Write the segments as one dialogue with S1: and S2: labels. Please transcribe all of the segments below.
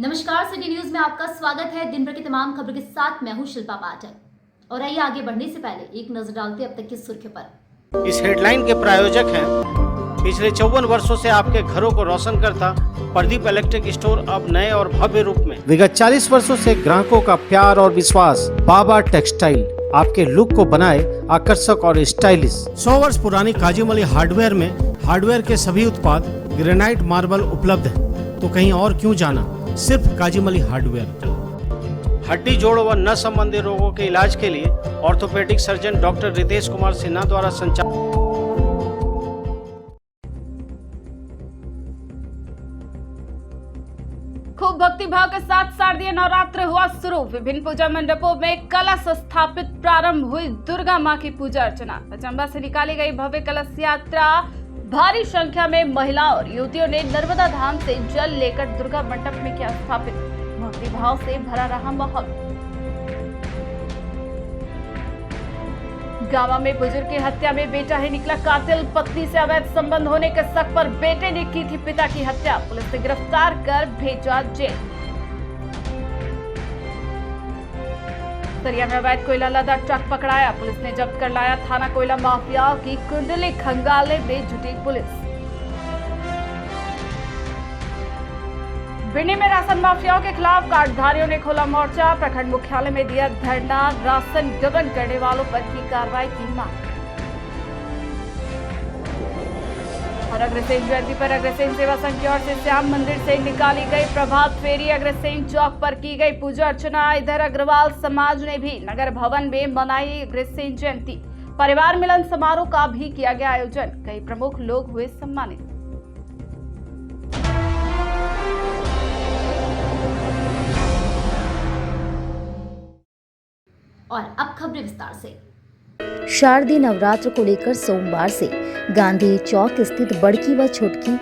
S1: नमस्कार, city news में आपका स्वागत है। दिन भर की तमाम खबरों के साथ मैं हूं शिल्पा पाठक। और आइए आगे बढ़ने से पहले एक नजर डालते हैं अब तक की सुर्खियों पर।
S2: इस हेडलाइन के प्रायोजक हैं पिछले 54 वर्षों से आपके घरों को रोशन करता प्रदीप इलेक्ट्रिक स्टोर, अब नए और भव्य रूप में। विगत 40 वर्षों से ग्राहकों का प्यार और विश्वास। बाबा टेक्सटाइल आपके लुक को बनाए आकर्षक और स्टाइलिश। 100 वर्ष पुरानी काजूमली हार्डवेयर में हार्डवेयर के सभी उत्पाद ग्रेनाइट मार्बल उपलब्ध है, तो कहीं और क्यों जाना, सिर्फ काजूमली हार्डवेयर। हड्डी, जोड़ व नस संबंधी रोगों के इलाज के लिए orthopaedic surgeon doctor Ritesh Kumar Sinha द्वारा संचालित।
S3: खूब भक्तिभाव के साथ शारदीय नवरात्र हुआ शुरू। विभिन्न पूजा मंडपों में कलश स्थापित प्रारंभ हुई दुर्गा मां की पूजा अर्चना। चंबा से निकाली गई भव्य कलश यात्रा, भारी संख्या में महिलाओं और युवतियों ने नर्मदा धाम से जल लेकर दुर्गा मंडप में किया स्थापित। भक्तिभाव से भरा रहा माहौल। गांव में बुजुर्ग की हत्या में बेटा ही निकला कातिल। पत्नी से अवैध संबंध होने के शक पर बेटे ने की थी पिता की हत्या। पुलिस ने गिरफ्तार कर भेजा जेल। सरिया में अवैध कोयला लदा ट्रक पकड़ाया। पुलिस ने जब्त कर लाया। थाना कोयला माफियाओं की कुंडली खंगालने में जुटी पुलिस। भिंडी में राशन माफियाओं के खिलाफ कार्डधारियों ने खोला मोर्चा। प्रखंड मुख्यालय में दिया धरना। राशन गबन करने वालों पर की कार्रवाई की मांग। और अग्रसेन जयंती पर अग्रसेन सेवा संघ की ओर से श्याम मंदिर से निकाली गई प्रभात फेरी। अग्रसेन चौक पर की गई पूजा अर्चना। इधर अग्रवाल समाज ने भी नगर भवन में मनाई अग्रसेन जयंती। परिवार मिलन समारोह का भी किया गया आयोजन। कई प्रमुख लोग हुए सम्मानित।
S1: और अब खबरें विस्तार से।
S4: शारदीय नवरात्र को लेकर सोमवार से गांधी चौक स्थित बड़की व छोटकी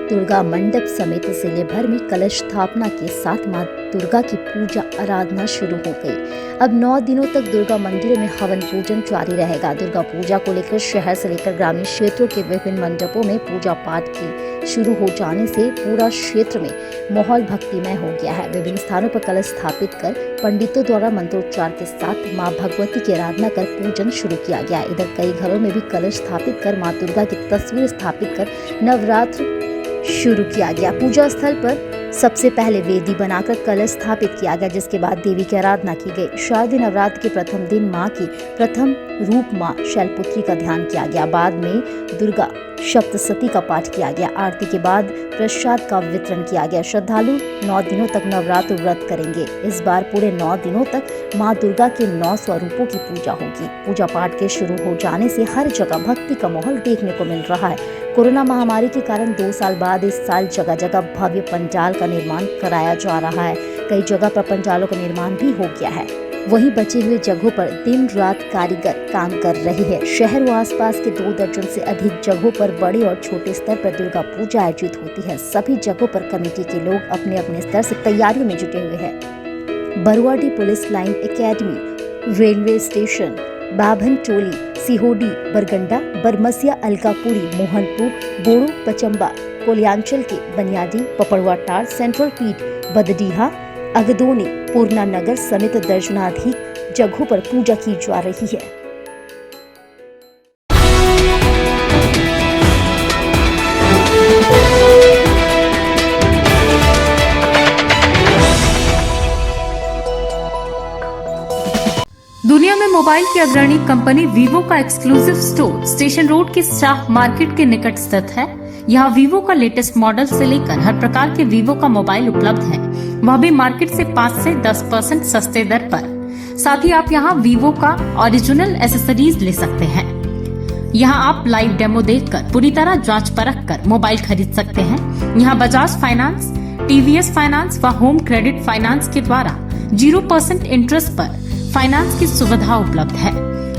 S4: दुर्गा मंडप समेत जिले भर में कलश स्थापना के साथ मां दुर्गा की पूजा आराधना शुरू हो गई। अब 9 दिनों तक दुर्गा मंदिरों में हवन पूजन जारी रहेगा। दुर्गा पूजा को लेकर शहर से लेकर ग्रामीण क्षेत्रों के विभिन्न मंडपों में पूजा पाठ की शुरू हो जाने से पूरा क्षेत्र में माहौल भक्तिमय हो गया है। विभिन्न स्थानों पर कलश स्थापित कर पंडितों द्वारा मंत्रोच्चार के साथ मां भगवती की आराधना कर पूजन शुरू किया गया। इधर कई घरों में भी कलश स्थापित कर मां दुर्गा की तस्वीर स्थापित कर नवरात्र शुरू किया गया। पूजा स्थल पर सबसे पहले वेदी बनाकर कलश स्थापित किया गया, जिसके बाद देवी की आराधना की गई। शारदीय नवरात्र के प्रथम दिन मां की प्रथम रूप मां शैलपुत्री का ध्यान किया गया। बाद में दुर्गा सप्तशती का पाठ किया गया। आरती के बाद प्रसाद का वितरण किया गया। श्रद्धालु 9 दिनों तक नवरात्र व्रत करेंगे। इस बार पूरे 9 दिनों तक मां दुर्गा के 9 स्वरूपों की पूजा होगी। पूजा पाठ के शुरू हो जाने से हर जगह भक्ति का माहौल देखने को मिल रहा है। कोरोना महामारी के कारण 2 साल बाद इस साल जगह जगह भव्य पंडाल का निर्माण कराया जा रहा है। कई जगह पर पंडालों का निर्माण भी हो गया है। वहीं बचे हुए जगहों पर दिन रात कारीगर काम कर रहे हैं। शहर व आसपास के 2 दर्जन से अधिक जगहों पर बड़े और छोटे स्तर पर दुर्गा पूजा आयोजित होती है। सभी जगहों पर कमेटी के लोग अपने अपने स्तर से तैयारियों में जुटे हुए हैं। Baruadi police line academy, railway station, Babhan Toli, सिहोडी, बरगंडा, बरमसिया, अलकापुरी, मोहनपुर, बोड़ो, पचम्बा, कोलियांचल के बनियादी, पपड़वाटार, सेंट्रल पीठ, बदडीहा, अगदोनी, पूर्णा नगर समेत दर्जनाधिक जगहों पर पूजा की जा रही है।
S5: दुनिया में मोबाइल की अग्रणी कंपनी वीवो का एक्सक्लूसिव स्टोर स्टेशन रोड के शाह मार्केट के निकट स्थित है। यहाँ वीवो का लेटेस्ट मॉडल से लेकर हर प्रकार के वीवो का मोबाइल उपलब्ध है, वह भी मार्केट से 5 से 10% सस्ते दर पर। साथ ही आप यहाँ वीवो का ओरिजिनल एसेसरीज ले सकते हैं। यहाँ आप लाइव डेमो देखकर पूरी तरह जांच परख कर मोबाइल खरीद सकते हैं। यहाँ बजाज फाइनेंस, टीवीएस फाइनेंस व होम क्रेडिट फाइनेंस के द्वारा 0% इंटरेस्ट पर फाइनेंस की सुविधा उपलब्ध है।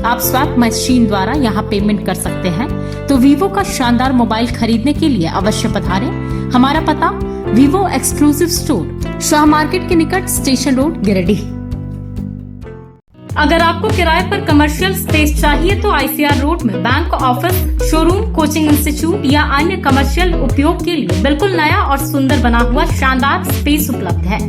S5: आप स्वैप मशीन द्वारा यहाँ पेमेंट कर सकते हैं। तो वीवो का शानदार मोबाइल खरीदने के लिए अवश्य पधारें। हमारा पता Vivo exclusive store, Shah market के निकट, स्टेशन रोड, गिरिडीह। अगर आपको किराए पर कमर्शियल स्पेस चाहिए तो ICR रोड में bank office, showroom, coaching institute या अन्य कमर्शियल उपयोग के लिए बिल्कुल नया और सुंदर बना हुआ शानदार स्पेस उपलब्ध है।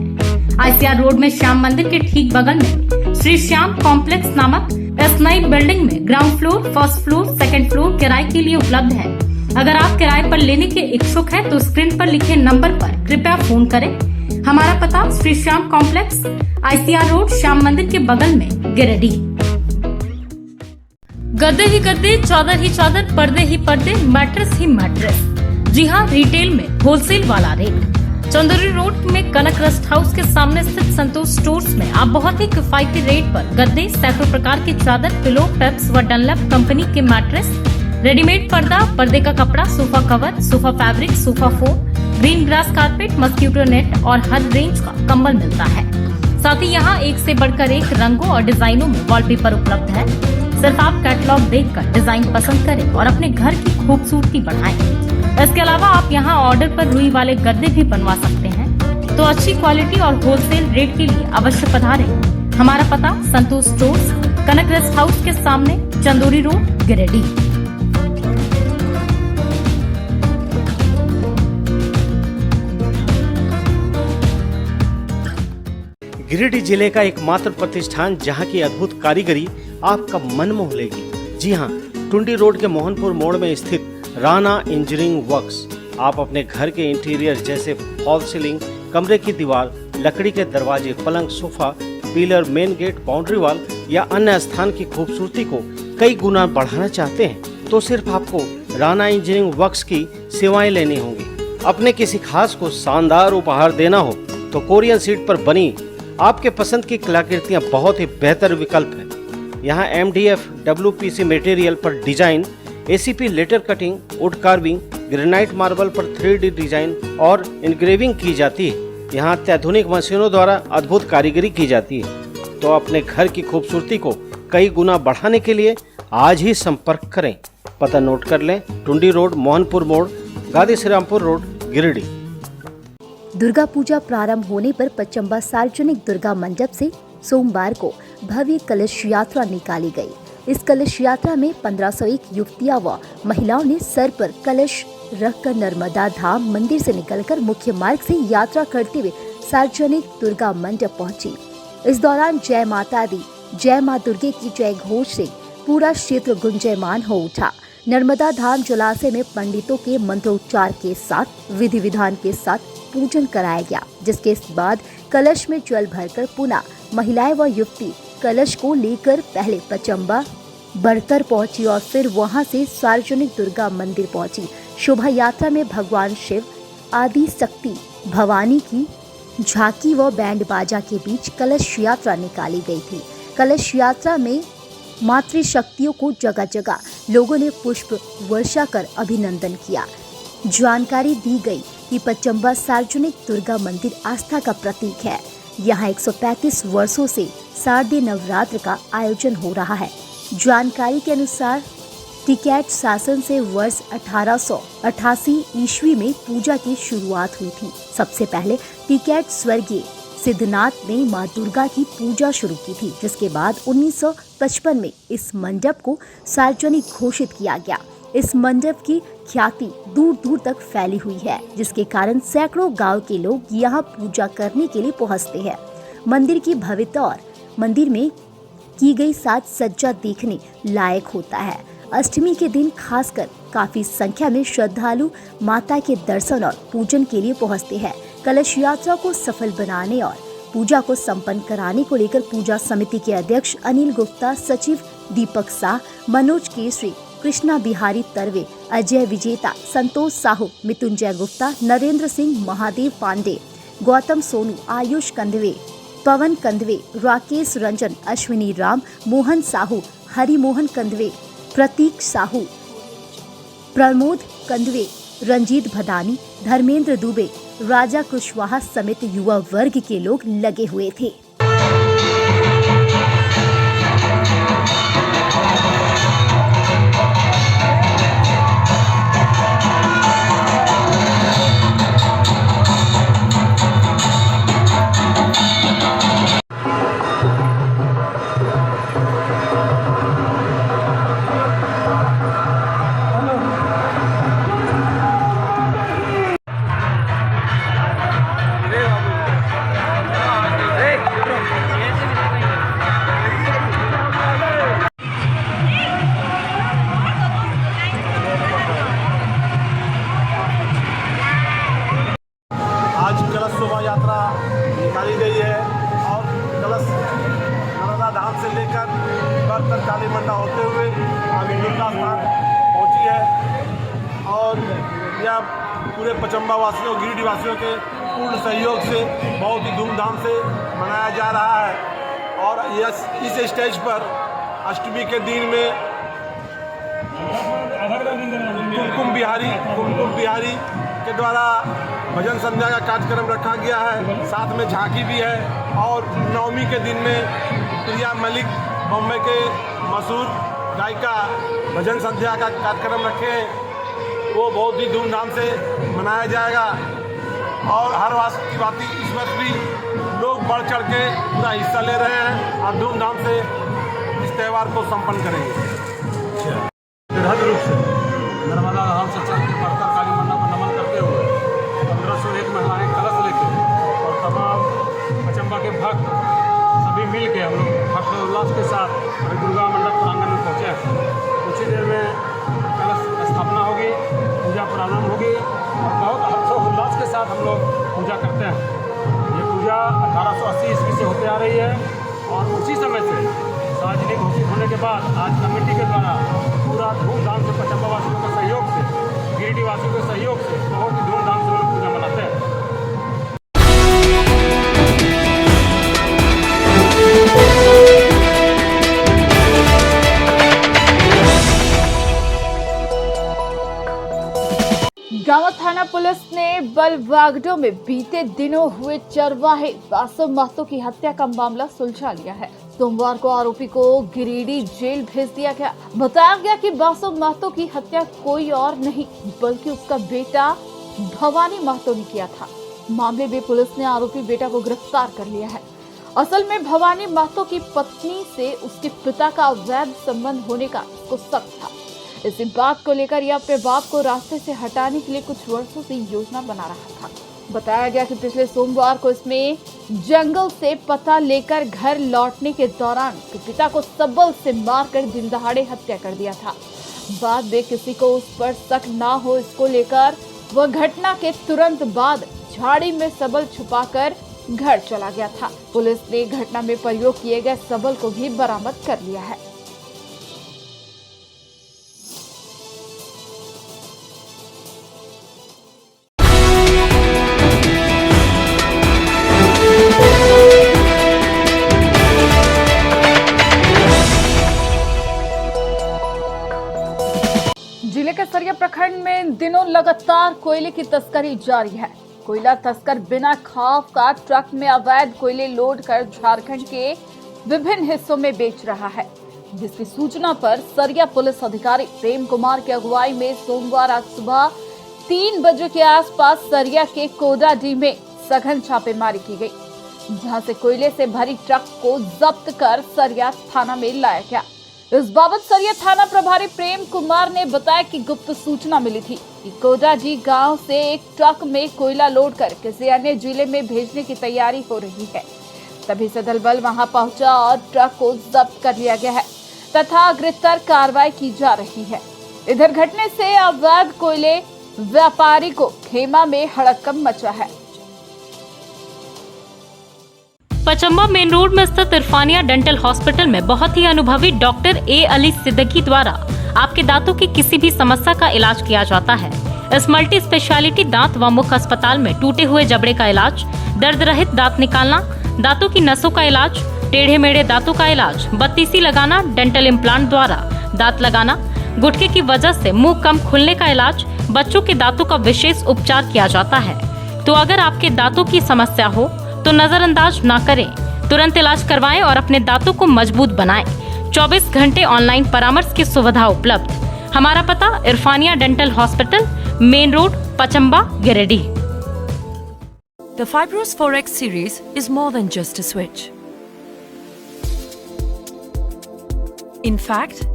S5: ICR रोड में श्याम मंदिर के ठीक बगल में श्री श्याम कॉम्प्लेक्स नामक इस नई बिल्डिंग में ground floor, first floor, second floor किराए के लिए उपलब्ध है। अगर आप किराए पर लेने के इच्छुक हैं तो स्क्रीन पर लिखे नंबर पर कृपया फोन करें। हमारा पता Shri Shyam complex, ICR road, Shyam मंदिर के बगल में, गिरिडीह। गद्दे ही गद्दे, चादर ही चादर, पर्दे ही पर्दे, मैट्रेस ही मैट्रेस। जी हाँ, रिटेल में होलसेल वाला रेट। चंदौरी रोड में कनक रेस्ट हाउस के सामने स्थित संतोष स्टोर्स में आप बहुत ही किफायती रेट पर गद्दे, सैकड़ों प्रकार की चादर, पिलो, पेप्स व डनलैप कंपनी के मैट्रेस, रेडीमेड पर्दा, पर्दे का कपड़ा, sofa cover, sofa fabric, sofa foam, green grass carpet, mosquito net और हर रेंज का कंबल मिलता है। साथ ही यहाँ एक से बढ़कर एक रंगों और डिजाइनों में वॉलपेपर उपलब्ध है। सिर्फ आप कैटलॉग देखकर डिजाइन पसंद करें और अपने घर की खूबसूरती बढ़ाएं। इसके अलावा आप यहाँ ऑर्डर पर रुई वाले गद्दे भी बनवा सकते हैं। तो अच्छी क्वालिटी और होलसेल रेट के लिए अवश्य पधारें। हमारा पता संतोष स्टोर्स, कनक रेस्ट हाउस के सामने, चंदौरी रोड, गिरिडीह।
S2: गिरिडीह जिले का एकमात्र प्रतिष्ठान जहां की अद्भुत कारीगरी आपका मन मोह लेगी। जी हां, टुंडी रोड के मोहनपुर मोड़ में स्थित राणा इंजीनियरिंग वर्क्स। आप अपने घर के इंटीरियर जैसे फॉल सीलिंग, कमरे की दीवार, लकड़ी के दरवाजे, पलंग, sofa, pillar, main gate, boundary wall या अन्य स्थान की खूबसूरती को कई गुना बढ़ाना चाहते हैं तो सिर्फ आपको राणा इंजीनियरिंग वर्क्स की सेवाएं लेनी होंगी। अपने किसी खास को शानदार उपहार देना हो तो कोरियन सीट पर बनी आपके पसंद की कलाकृतियां बहुत ही बेहतर विकल्प है। यहाँ MDF, WPC मटेरियल पर design, ACP letter cutting, wood carving, granite marble पर 3D डिजाइन और इनग्रेविंग की जाती है। यहाँ अत्याधुनिक मशीनों द्वारा अद्भुत कारीगरी की जाती है। तो अपने घर की खूबसूरती को कई गुना बढ़ाने के लिए आज ही संपर्क करें। पता नोट कर लें, टुंडी रोड, मोहनपुर मोड़, गादी श्रीरामपुर रोड, गिरिडीह।
S4: दुर्गा पूजा प्रारंभ होने पर पचम्बा सार्वजनिक दुर्गा मंडप से सोमवार को भव्य कलश यात्रा निकाली गई। इस कलश यात्रा में 1501 युवतियां व महिलाओं ने सर पर कलश रखकर नर्मदा धाम मंदिर से निकलकर मुख्य मार्ग से यात्रा करते हुए सार्वजनिक दुर्गा मंडप पहुंची। इस दौरान जय माता दी, जय मां दुर्गे की जय घोष से पूरा क्षेत्र गुंजयमान हो उठा। नर्मदा धाम जलाशय में पंडितों के मंत्रोच्चार के साथ विधि विधान के साथ पूजन कराया गया, जिसके बाद कलश में जल भरकर पुनः महिलाएं व युवती कलश को लेकर पहले पचम्बा बड़कर पहुंची और फिर वहां से सार्वजनिक दुर्गा मंदिर पहुंची। शोभा यात्रा में भगवान शिव, आदि शक्ति भवानी की झांकी व बैंड बाजा के बीच कलश यात्रा निकाली गई थी। कलश यात्रा में मातृशक्तियों को जगह जगह लोगों ने पुष्प वर्षा कर अभिनंदन किया। जानकारी दी गई कि पचम्बा सार्वजनिक दुर्गा मंदिर आस्था का प्रतीक है। यहाँ 135 वर्षों से शारदीय नवरात्र का आयोजन हो रहा है। जानकारी के अनुसार टिकैत शासन से वर्ष 1888 ईस्वी में पूजा की शुरुआत हुई थी। सबसे पहले टिकैत स्वर्गीय सिद्धनाथ ने मां दुर्गा की पूजा शुरू की थी, जिसके बाद 1955 में इस मंडप को सार्वजनिक घोषित किया गया। इस मंडप की ख्याति दूर दूर तक फैली हुई है, जिसके कारण सैकड़ों गांव के लोग यहाँ पूजा करने के लिए पहुँचते हैं। मंदिर की भव्यता और मंदिर में की गई साज सज्जा देखने लायक होता है। अष्टमी के दिन खासकर काफी संख्या में श्रद्धालु माता के दर्शन और पूजन के लिए पहुँचते हैं। कलश यात्रा को सफल बनाने और पूजा को संपन्न कराने को लेकर पूजा समिति के अध्यक्ष अनिल गुप्ता, सचिव दीपक शाह, मनोज केसरी, कृष्णा बिहारी तर्वे, अजय विजेता, संतोष साहू, मितुंजय गुप्ता, नरेंद्र सिंह, महादेव पांडे, गौतम सोनू, आयुष कंदवे, पवन कंदवे, राकेश रंजन, अश्विनी राम, मोहन साहू, हरिमोहन कंदवे, प्रतीक साहू, प्रमोद कंदवे, रंजीत भदानी, धर्मेंद्र दुबे, राजा कुशवाहा समेत युवा वर्ग के लोग लगे हुए थे।
S6: लेकर बर्तन काली मंडा होते हुए अभी दुर्गा स्थान पहुँची है। और यह पूरे पचम्बा वासियों गिरिडीह वासियों के पूर्ण सहयोग से बहुत ही धूमधाम से मनाया जा रहा है। और इस स्टेज पर अष्टमी के दिन में कुमकुम बिहारी के द्वारा भजन संध्या का कार्यक्रम रखा गया है। साथ में झांकी भी है। और नवमी के दिन में प्रिया मलिक बम्बई के मशहूर गायिका भजन संध्या का कार्यक्रम रखे हैं, वो बहुत ही धूमधाम से मनाया जाएगा। और हर वर्ष की बात इस वर्ष भी लोग बढ़ चढ़ के पूरा हिस्सा ले रहे हैं और धूमधाम से इस त्यौहार को संपन्न करेंगे।
S7: निर्हद रूप से नर्मदा धाम से चल के पड़कर काली मंडा को नमन करते हुए 1501 महिलाएं कलश लेके और तमाम पचम्बा के भक्त सभी मिल के हम लोग हर्षोल्लास के साथ अभी दुर्गा मंडप प्रांगण में पहुँचे हैं। कुछ ही देर में कलश स्थापना होगी, पूजा प्रारंभ होगी और बहुत हर्षोल्लास के साथ हम लोग पूजा करते हैं। ये पूजा 1880 ईस्वी से होते आ रही है और उसी समय से सार्वजनिक घोषित होने के बाद आज कमेटी के द्वारा पूरा धूमधाम से पचम्बा वासियों के सहयोग से गिरिडीह वासियों के सहयोग से बहुत ही धूमधाम से लोग पूजा मनाते हैं।
S3: गांव थाना पुलिस ने बलवागडो में बीते दिनों हुए चरवाहे बासु महतो की हत्या का मामला सुलझा लिया है। सोमवार को आरोपी को गिरिडीह जेल भेज दिया गया। बताया गया कि बासु महतो की हत्या कोई और नहीं बल्कि उसका बेटा भवानी महतो ने किया था। मामले में पुलिस ने आरोपी बेटा को गिरफ्तार कर लिया है। असल में भवानी महतो की पत्नी से उसके पिता का अवैध संबंध होने का उसको शक था। इसी बात को लेकर यह अपने बाप को रास्ते से हटाने के लिए कुछ वर्षों से योजना बना रहा था। बताया गया कि पिछले सोमवार को इसमें जंगल से पता लेकर घर लौटने के दौरान पिता को सबल से मारकर दिन दहाड़े हत्या कर दिया था। बाद में किसी को उस पर शक ना हो इसको लेकर वह घटना के तुरंत बाद झाड़ी में सबल छुपाकर घर चला गया था। पुलिस ने घटना में प्रयोग किए गए सबल को भी बरामद कर लिया है। जिले के सरिया प्रखंड में इन दिनों लगातार कोयले की तस्करी जारी है। कोयला तस्कर बिना खौफ का ट्रक में अवैध कोयले लोड कर झारखंड के विभिन्न हिस्सों में बेच रहा है, जिसकी सूचना पर सरिया पुलिस अधिकारी प्रेम कुमार की अगुवाई में सोमवार आज सुबह 3 बजे के आसपास सरिया के कोडाडीह में सघन छापेमारी की गई, जहां से कोयले से भरी ट्रक को जब्त कर सरिया थाना में लाया गया। इस बाबत सरिया थाना प्रभारी प्रेम कुमार ने बताया कि गुप्त सूचना मिली थी कि कोडाडीह गांव से एक ट्रक में कोयला लोड कर किसी अन्य जिले में भेजने की तैयारी हो रही है। तभी सदल बल वहां पहुंचा और ट्रक को जब्त कर लिया गया है तथा अग्रितर कार्रवाई की जा रही है। इधर घटने से अवैध कोयले व्यापारी को खेमा में हड़कंप मचा है।
S5: पचम्बा मेन रोड में स्थित इरफानिया डेंटल हॉस्पिटल में बहुत ही अनुभवी डॉक्टर ए अली सिद्दीकी द्वारा आपके दांतों की किसी भी समस्या का इलाज किया जाता है। इस मल्टी स्पेशलिटी दांत व मुख अस्पताल में टूटे हुए जबड़े का इलाज, दर्द रहित दांत निकालना, दांतों की नसों का इलाज, टेढ़े मेढ़े दांतों का इलाज, बत्तीसी लगाना, डेंटल इम्प्लांट द्वारा दांत लगाना, गुटके की वजह से मुंह कम खुलने का इलाज, बच्चों के दांतों का विशेष उपचार किया जाता है। तो अगर आपके दांतों की समस्या हो तो नजरअंदाज ना करें, तुरंत इलाज करवाएं और अपने दांतों को मजबूत बनाएं। 24 घंटे ऑनलाइन परामर्श की सुविधा उपलब्ध। हमारा पता Irfania dental hospital, main road, Pachamba, Giridih.
S8: The Fibros 4X series is more than just a switch. In fact,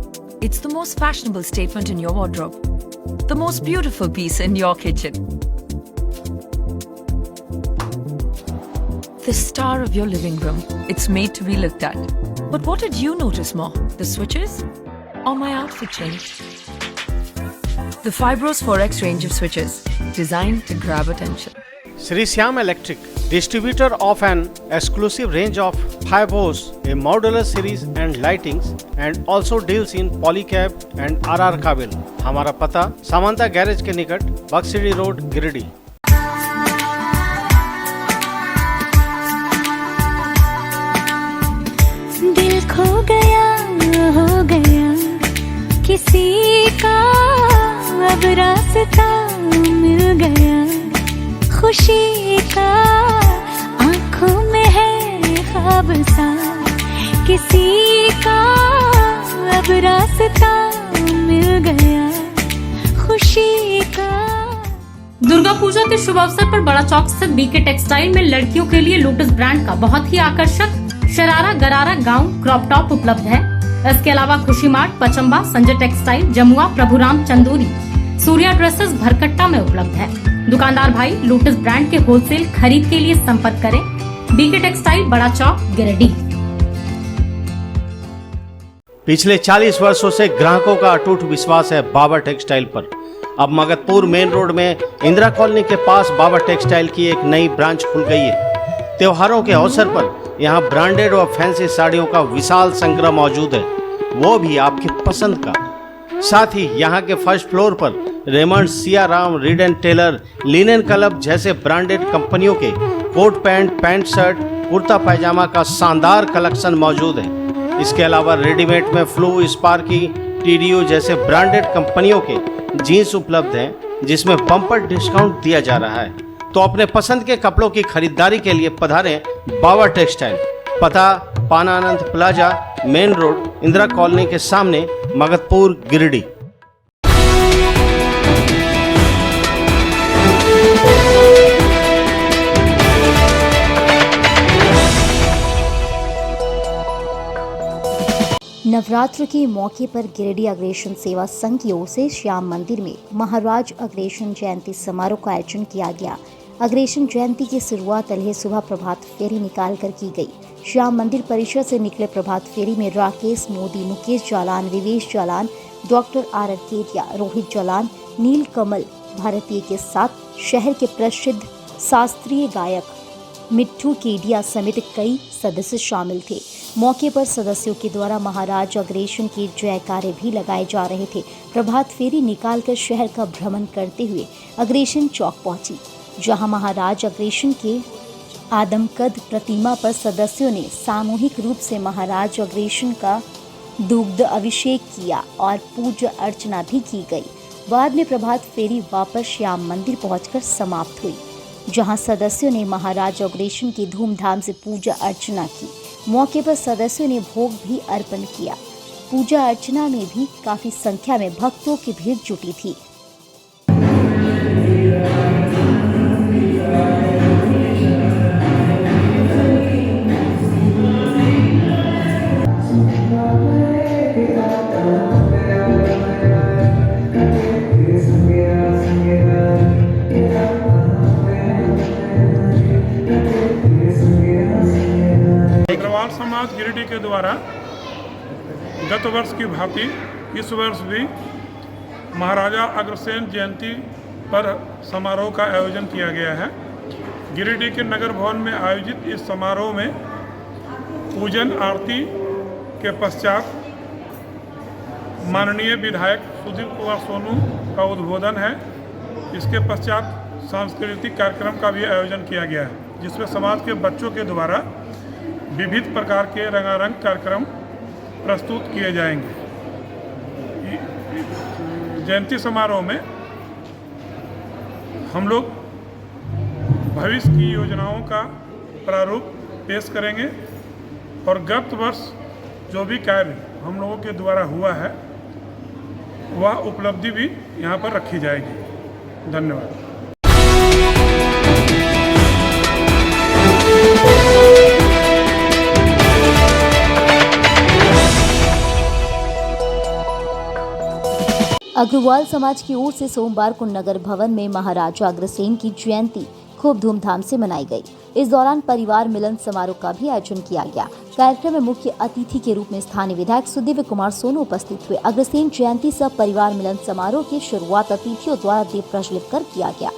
S8: it's the most fashionable statement in your wardrobe, the most beautiful piece in your kitchen, the star of your living room. It's made to be looked at. But what did you notice more, the switches or my outfit change? The Fibros 4X range of switches, designed to grab attention.
S2: Sri Syam Electric, distributor of an exclusive range of Fibos, a modular series and lightings, and also deals in polycab and RR काबिल। हमारा पता Samanta garage के निकट बक्सिडी road, Giridih.
S9: दिल खो गया हो गया किसी का, अब रास्ता मिल गया खुशी का, आंखों में है ख्वाब सा किसी का, अब रास्ता मिल गया खुशी का।
S5: दुर्गा पूजा के शुभ अवसर पर बड़ा चौक स्थित बीके टेक्सटाइल में लड़कियों के लिए लोटस ब्रांड का बहुत ही आकर्षक शरारा गरारा गाउन क्रॉप टॉप उपलब्ध है। इसके अलावा खुशी मार्ट, पचम्बा, संजय टेक्सटाइल, जमुआ, प्रभुराम चंदूरी, सूर्या ड्रेसेस भरकट्टा में उपलब्ध है। दुकानदार भाई लोटस ब्रांड के होलसेल खरीद के लिए संपर्क करें। बीके टेक्सटाइल, बड़ा चौक, गिरिडीह।
S2: पिछले 40 वर्षों से ग्राहकों का अटूट विश्वास है बाबा टेक्सटाइल पर। अब मगधपुर मेन रोड में इंदिरा कॉलोनी के पास बाबा टेक्सटाइल की एक नई ब्रांच खुल गई है। त्योहारों के अवसर पर यहाँ ब्रांडेड और फैंसी साड़ियों का विशाल संग्रह मौजूद है, वो भी आपकी पसंद का। साथ ही यहाँ के फर्स्ट फ्लोर पर Raymond, Siyaram, Reid and Taylor, linen club जैसे ब्रांडेड कंपनियों के coat pant, pant shirt, kurta pyjama का शानदार कलेक्शन मौजूद है। इसके अलावा रेडीमेड में फ्लू, स्पार्की, टीडीओ जैसे ब्रांडेड कंपनियों के जीन्स उपलब्ध हैं, जिसमें बम्पर डिस्काउंट दिया जा रहा है। तो अपने पसंद के कपड़ों की खरीदारी के लिए पधारें बाबा टेक्सटाइल। पता Pananand plaza, main road, Indira colony के सामने, मगधपुर, गिरिडीह।
S4: नवरात्र के मौके पर गिरिडीह अग्रेशन सेवा संघ की ओर से श्याम मंदिर में महाराज अग्रेशन जयंती समारोह का आयोजन किया गया। अग्रेशन जयंती की शुरुआत अलहे सुबह प्रभात फेरी निकालकर की गई। श्याम मंदिर परिसर से निकले प्रभात फेरी में राकेश मोदी, मुकेश जालान, विवेश जालान, डॉक्टर आर केडिया, रोहित जालान, नील कमल भारतीय के साथ शहर के प्रसिद्ध शास्त्रीय गायक मिट्ठू केडिया समेत कई सदस्य शामिल थे। मौके पर सदस्यों के द्वारा महाराज अग्रेशन के जयकारे भी लगाए जा रहे थे। प्रभात फेरी निकालकर शहर का भ्रमण करते हुए अग्रेशन चौक पहुंची, जहां महाराज अग्रेशन के आदमकद प्रतिमा पर सदस्यों ने सामूहिक रूप से महाराज अग्रेशन का दुग्ध अभिषेक किया और पूजा अर्चना भी की गई। बाद में प्रभात फेरी वापस श्याम मंदिर पहुंचकर समाप्त हुई, जहां सदस्यों ने महाराज अग्रेशन की धूमधाम से पूजा अर्चना की। मौके पर सदस्यों ने भोग भी अर्पण किया। पूजा अर्चना में भी काफी संख्या में भक्तों की भीड़ जुटी थी।
S10: अग्रवाल समाज गिरिडीह के द्वारा गत वर्ष की भांति इस वर्ष भी महाराजा अग्रसेन जयंती पर समारोह का आयोजन किया गया है। गिरिडीह के नगर भवन में आयोजित इस समारोह में पूजन आरती के पश्चात माननीय विधायक सुधीर कुमार सोनू का उद्बोधन है। इसके पश्चात सांस्कृतिक कार्यक्रम का भी आयोजन किया गया है, जिसमें समाज के बच्चों के द्वारा विविध प्रकार के रंगारंग कार्यक्रम प्रस्तुत किए जाएंगे। जयंती समारोह में हम लोग भविष्य की योजनाओं का प्रारूप पेश करेंगे और गत वर्ष जो भी कार्य हम लोगों के द्वारा हुआ है वह उपलब्धि भी यहाँ पर रखी जाएगी। धन्यवाद।
S4: अग्रवाल समाज की ओर से सोमवार को नगर भवन में महाराजा अग्रसेन की जयंती खूब धूमधाम से मनाई गई। इस दौरान परिवार मिलन समारोह का भी आयोजन किया गया। कार्यक्रम में मुख्य अतिथि के रूप में स्थानीय विधायक सुधीर कुमार सोनू उपस्थित हुए। अग्रसेन जयंती सह परिवार मिलन समारोह की शुरुआत अतिथियों द्वारा दीप प्रज्वलित कर किया गया,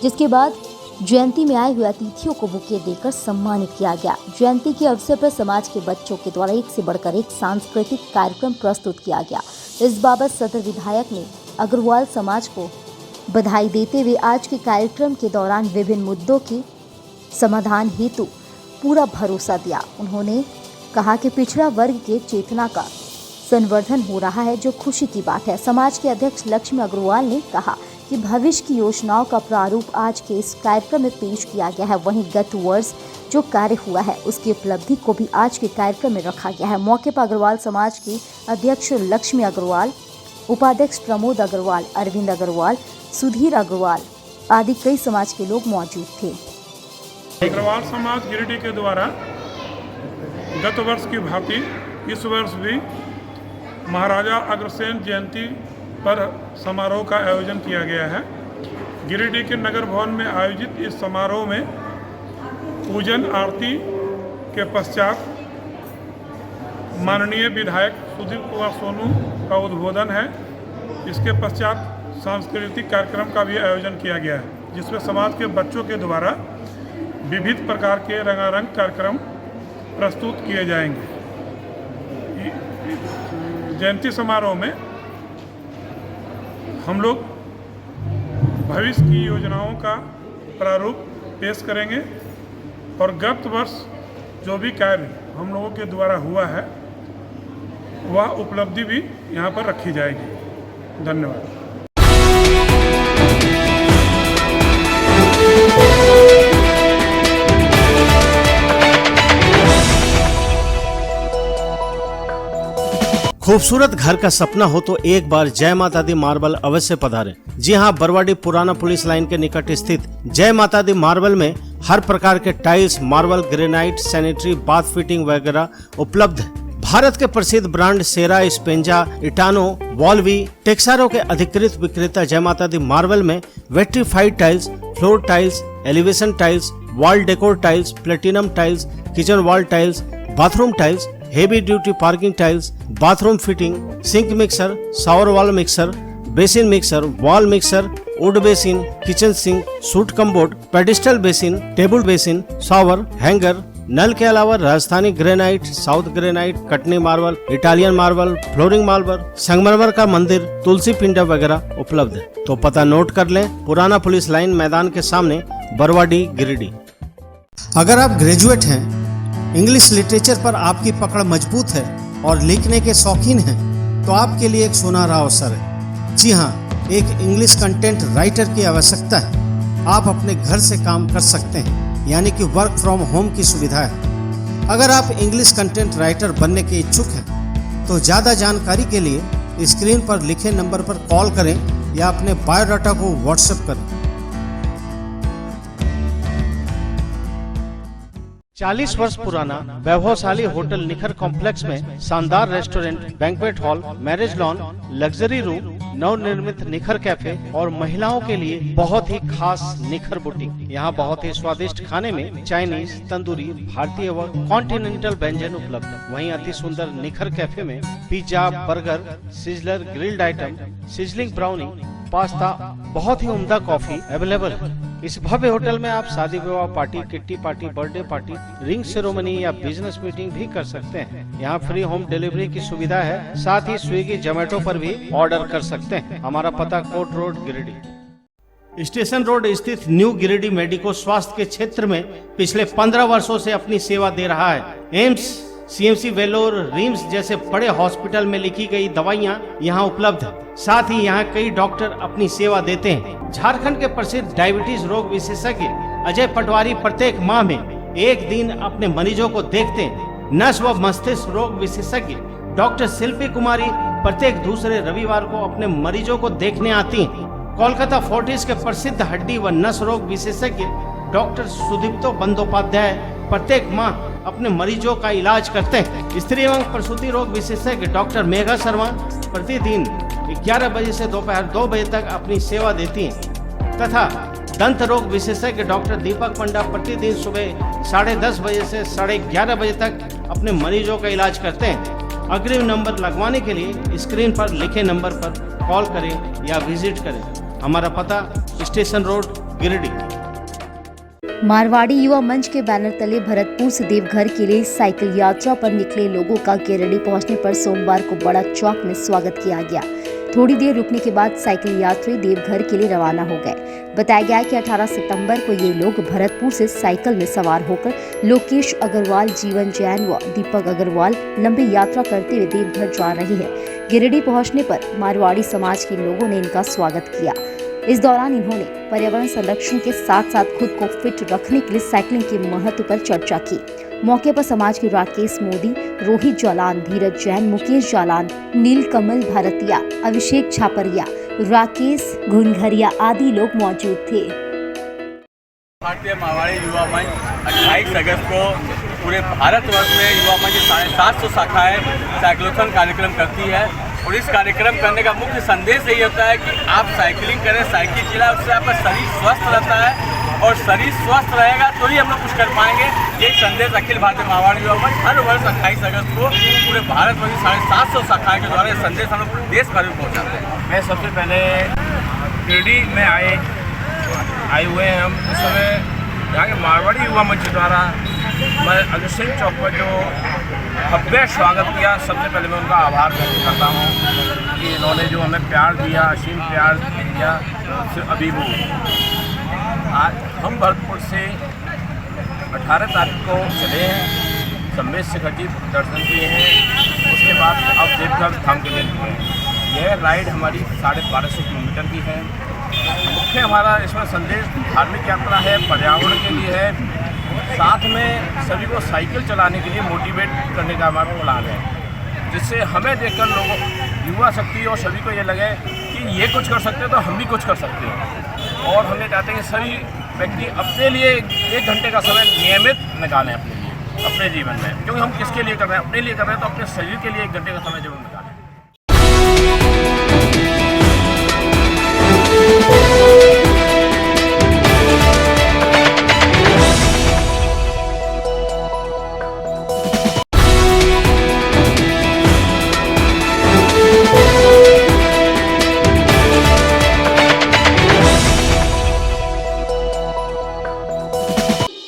S4: जिसके बाद जयंती में आए हुए अतिथियों को बुके देकर सम्मानित किया गया। जयंती के अवसर पर समाज के बच्चों के द्वारा एक से बढ़कर एक सांस्कृतिक कार्यक्रम प्रस्तुत किया गया। इस बाबत सदर विधायक ने अग्रवाल समाज को बधाई देते हुए आज के कार्यक्रम के दौरान विभिन्न मुद्दों के समाधान हेतु पूरा भरोसा दिया। उन्होंने कहा कि पिछड़ा वर्ग के चेतना का संवर्धन हो रहा है, जो खुशी की बात है। समाज के अध्यक्ष लक्ष्मी अग्रवाल ने कहा कि भविष्य की योजनाओं का प्रारूप आज के इस कार्यक्रम में पेश किया गया है। वहीं गत वर्ष जो कार्य हुआ है उसकी उपलब्धि को भी आज के कार्यक्रम में रखा गया है। मौके पर अग्रवाल समाज के अध्यक्ष लक्ष्मी अग्रवाल, उपाध्यक्ष प्रमोद अग्रवाल, अरविंद अग्रवाल, सुधीर अग्रवाल आदि कई समाज के लोग मौजूद थे।
S10: अग्रवाल समाज गिरिडीह के द्वारा गत वर्ष की भांति इस वर्ष भी महाराजा अग्रसेन जयंती पर समारोह का आयोजन किया गया है। गिरिडीह के नगर भवन में आयोजित इस समारोह में पूजन आरती के पश्चात माननीय विधायक सुधीर कुमार सोनू का उद्बोधन है। इसके पश्चात सांस्कृतिक कार्यक्रम का भी आयोजन किया गया है, जिसमें समाज के बच्चों के द्वारा विविध प्रकार के रंगारंग कार्यक्रम प्रस्तुत किए जाएंगे। जयंती समारोह में हम लोग भविष्य की योजनाओं का प्रारूप पेश करेंगे और गत वर्ष जो भी कार्य हम लोगों के द्वारा हुआ है वह उपलब्धि भी यहाँ पर रखी जाएगी। धन्यवाद।
S2: खूबसूरत घर का सपना हो तो एक बार जय माता दी मार्बल अवश्य पधारें। जी हां, बरवाडी पुराना पुलिस लाइन के निकट स्थित जय माता दी मार्बल में हर प्रकार के tiles, marble, granite, sanitary, bath fitting वगैरह उपलब्ध है। भारत के प्रसिद्ध ब्रांड सेरा, स्पेंजा, इटानो, वॉल्वी, टेक्सारो के अधिकृत विक्रेता जय माता दी मार्बल में vitrified tiles, floor tiles, elevation tiles, wall decor tiles, platinum tiles, kitchen wall tiles, bathroom tiles, heavy duty parking tiles, bathroom fitting, sink mixer, shower wall mixer, basin mixer, wall mixer, wood basin, kitchen sink, suit cupboard, pedestal basin, table basin, shower, hanger, नल के अलावा Rajasthani granite, south granite, Katni marble, Italian marble, flooring marble, संगमरमर का मंदिर, तुलसी पिंडा वगैरह उपलब्ध है। तो पता नोट कर लें, पुराना पुलिस लाइन मैदान के सामने, बरवाडी, गिरिडीह। अगर आप ग्रेजुएट हैं, इंग्लिश लिटरेचर पर आपकी पकड़ मजबूत है और लिखने के शौकीन हैं, तो आपके लिए एक सुनहरा अवसर है। जी हाँ, एक इंग्लिश कंटेंट राइटर की आवश्यकता है। आप अपने घर से काम कर सकते हैं, यानी कि वर्क फ्रॉम होम की सुविधा है। अगर आप इंग्लिश कंटेंट राइटर बनने के इच्छुक हैं, तो ज़्यादा जानकारी के लिए स्क्रीन पर लिखे नंबर पर कॉल करें या अपने बायोडाटा को व्हाट्सएप करें। 40 वर्ष पुराना वैभवशाली होटल निखर कॉम्प्लेक्स में शानदार restaurant, banquet hall, marriage lawn, luxury room, नवनिर्मित निखर कैफे और महिलाओं के लिए बहुत ही खास निखर बुटीक। यहाँ बहुत ही स्वादिष्ट खाने में चाइनीज, तंदूरी, भारतीय व कॉन्टिनेंटल व्यंजन उपलब्ध। वहीं अति सुंदर निखर कैफे में pizza, burger, sizzler, grilled item, sizzling brownie, pasta, बहुत ही उम्दा कॉफी अवेलेबल है। इस भव्य होटल में आप शादी विवाह party, kitty party, birthday party, ring ceremony या बिजनेस मीटिंग भी कर सकते हैं। यहाँ फ्री होम डिलीवरी की सुविधा है, साथ ही स्विगी, जोमेटो पर भी ऑर्डर कर सकते हैं। हमारा पता Kot road, Giridih. Station road स्थित न्यू गिरिडीह मेडिको स्वास्थ्य के क्षेत्र में पिछले 15 वर्षों से अपनी सेवा दे रहा है। एम्स, सीएमसी, वेलोर, रिम्स जैसे बड़े हॉस्पिटल में लिखी गई दवाइयां यहाँ उपलब्ध है। साथ ही यहाँ कई डॉक्टर अपनी सेवा देते हैं। झारखंड के प्रसिद्ध डायबिटीज रोग विशेषज्ञ अजय पटवारी प्रत्येक माह में एक दिन अपने मरीजों को देखते हैं। नस व मस्तिष्क रोग विशेषज्ञ डॉक्टर शिल्पी कुमारी प्रत्येक दूसरे रविवार को अपने मरीजों को देखने आती हैं। कोलकाता फोर्टिस के प्रसिद्ध हड्डी व नस रोग विशेषज्ञ डॉक्टर सुदीप्तो बंदोपाध्याय प्रत्येक माह अपने मरीजों का इलाज करते हैं। स्त्री एवं प्रसूति रोग विशेषज्ञ डॉक्टर मेघा शर्मा प्रतिदिन 11 बजे से दोपहर 2 बजे तक अपनी सेवा देती हैं तथा दंत रोग विशेषज्ञ डॉक्टर दीपक पंडा प्रतिदिन सुबह 10:30 बजे से 11:30 बजे तक अपने मरीजों का इलाज करते हैं। अग्रिम नंबर लगवाने के लिए स्क्रीन पर लिखे नंबर पर कॉल करें या विजिट करें। हमारा पता स्टेशन रोड, गिरिडीह।
S4: मारवाड़ी युवा मंच के बैनर तले भरतपुर से देवघर के लिए साइकिल यात्रा पर निकले लोगों का गिरिडीह पहुंचने पर सोमवार को बड़ा चौक में स्वागत किया गया। थोड़ी देर रुकने के बाद साइकिल यात्री देवघर के लिए रवाना हो गए। बताया गया कि 18 सितंबर को ये लोग भरतपुर से साइकिल में सवार होकर लोकेश अग्रवाल, जीवन जैन व दीपक अग्रवाल लंबी यात्रा करते हुए देवघर जा रही है। गिरिडीह पहुंचने पर मारवाड़ी समाज के लोगों ने इनका स्वागत किया। इस दौरान इन्होंने पर्यावरण संरक्षण के साथ साथ खुद को फिट रखने के लिए साइकिलिंग के महत्व पर चर्चा की। मौके पर समाज के राकेश मोदी, रोहित जालान, धीरज जैन, मुकेश जालान, नीलकमल भारतिया, अभिषेक छापरिया, राकेश घुनघरिया आदि लोग मौजूद थे।
S11: भारतीय मारवाड़ी युवा मंच 28 अगस्त को पूरे भारतवर्ष में युवा मंच 750 शाखाएं साइक्लोथॉन कार्यक्रम करती है और इस कार्यक्रम करने का मुख्य संदेश यही होता है कि आप साइकिलिंग करें, साइकिल चलाएं, उससे आपका शरीर स्वस्थ रहता है और शरीर स्वस्थ रहेगा तो ही हम लोग कुछ कर पाएंगे। ये संदेश अखिल भारतीय मारवाड़ी युवा मंच हर वर्ष 28 अगस्त को पूरे भारत में 750 शाखाएं के द्वारा ये संदेश हम लोग देश भर में पहुँचाते हैं।
S12: मैं सबसे पहले गिरिडीह में आए हुए हैं हम इस समय यहाँ के मारवाड़ी युवा मंच द्वारा मैं अग्रसेन चौक पर जो भव्य स्वागत किया, सबसे पहले मैं उनका आभार व्यक्त करता हूँ कि इन्होंने जो हमें प्यार दिया, असीम प्यार दिया। अभी वो आज हम भरतपुर से 18 तारीख को चले हैं, सम्मेद शिखर जी दर्शन किए हैं, उसके बाद अब देवघर धाम के लिए हुए हैं। यह राइड हमारी 1250 किलोमीटर की है। मुख्य हमारा इसमें संदेश धार्मिक यात्रा है, पर्यावरण के लिए है, साथ में सभी को साइकिल चलाने के लिए मोटिवेट करने का हमारा प्लान है, जिससे हमें देखकर लोगों युवा शक्ति और सभी को ये लगे कि ये कुछ कर सकते हैं तो हम भी कुछ कर सकते हैं। और हम ये चाहते हैं कि सभी व्यक्ति अपने लिए 1 घंटे का समय नियमित निकालें अपने लिए, अपने जीवन में, क्योंकि हम किसके लिए कर रहे हैं, अपने लिए कर रहे हैं तो अपने शरीर के लिए 1 घंटे का समय जरूर निकालें।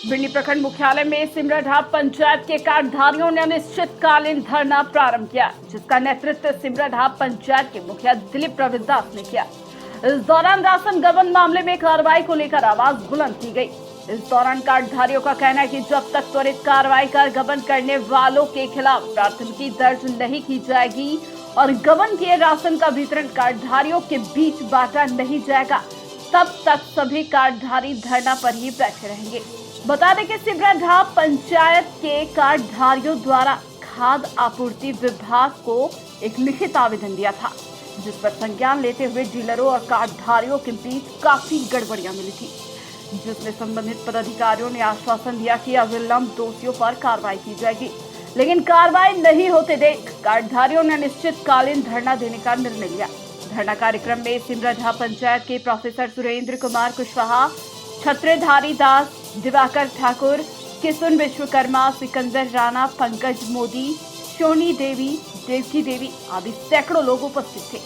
S3: भिंडी प्रखंड मुख्यालय में सिमराढाब पंचायत के कार्डधारियों ने अनिश्चितकालीन धरना प्रारंभ किया, जिसका नेतृत्व सिमराढाब पंचायत के मुखिया दिलीप रविदास ने किया। इस दौरान राशन गबन मामले में कार्रवाई को लेकर आवाज बुलंद की गई। इस दौरान कार्डधारियों का कहना है कि जब तक त्वरित कार्रवाई कर गबन करने वालों के खिलाफ प्राथमिकी दर्ज नहीं की जाएगी और गबन किए राशन का वितरण कार्डधारियों के बीच बांटा नहीं जाएगा, तब तक सभी कार्डधारी धरना पर ही बैठे रहेंगे। बता दें कि सिमराढाब पंचायत के कार्डधारियों द्वारा खाद्य आपूर्ति विभाग को एक लिखित आवेदन दिया था, जिस पर संज्ञान लेते हुए डीलरों और कार्डधारियों के बीच काफी गड़बड़ियां मिली थी, जिसमें संबंधित पदाधिकारियों ने आश्वासन दिया कि अविलंब दोषियों पर कार्रवाई की जाएगी, लेकिन कार्रवाई नहीं होते देख कार्डधारियों ने अनिश्चितकालीन धरना देने का निर्णय लिया। धरना कार्यक्रम में सिमराढाब पंचायत के प्रोफेसर सुरेंद्र कुमार कुशवाहा, छत्रधारी दास, दिवाकर ठाकुर, किशुन विश्वकर्मा, सिकंदर राणा, पंकज मोदी, सोनी देवी, देवकी देवी आदि सैकड़ों लोग उपस्थित थे।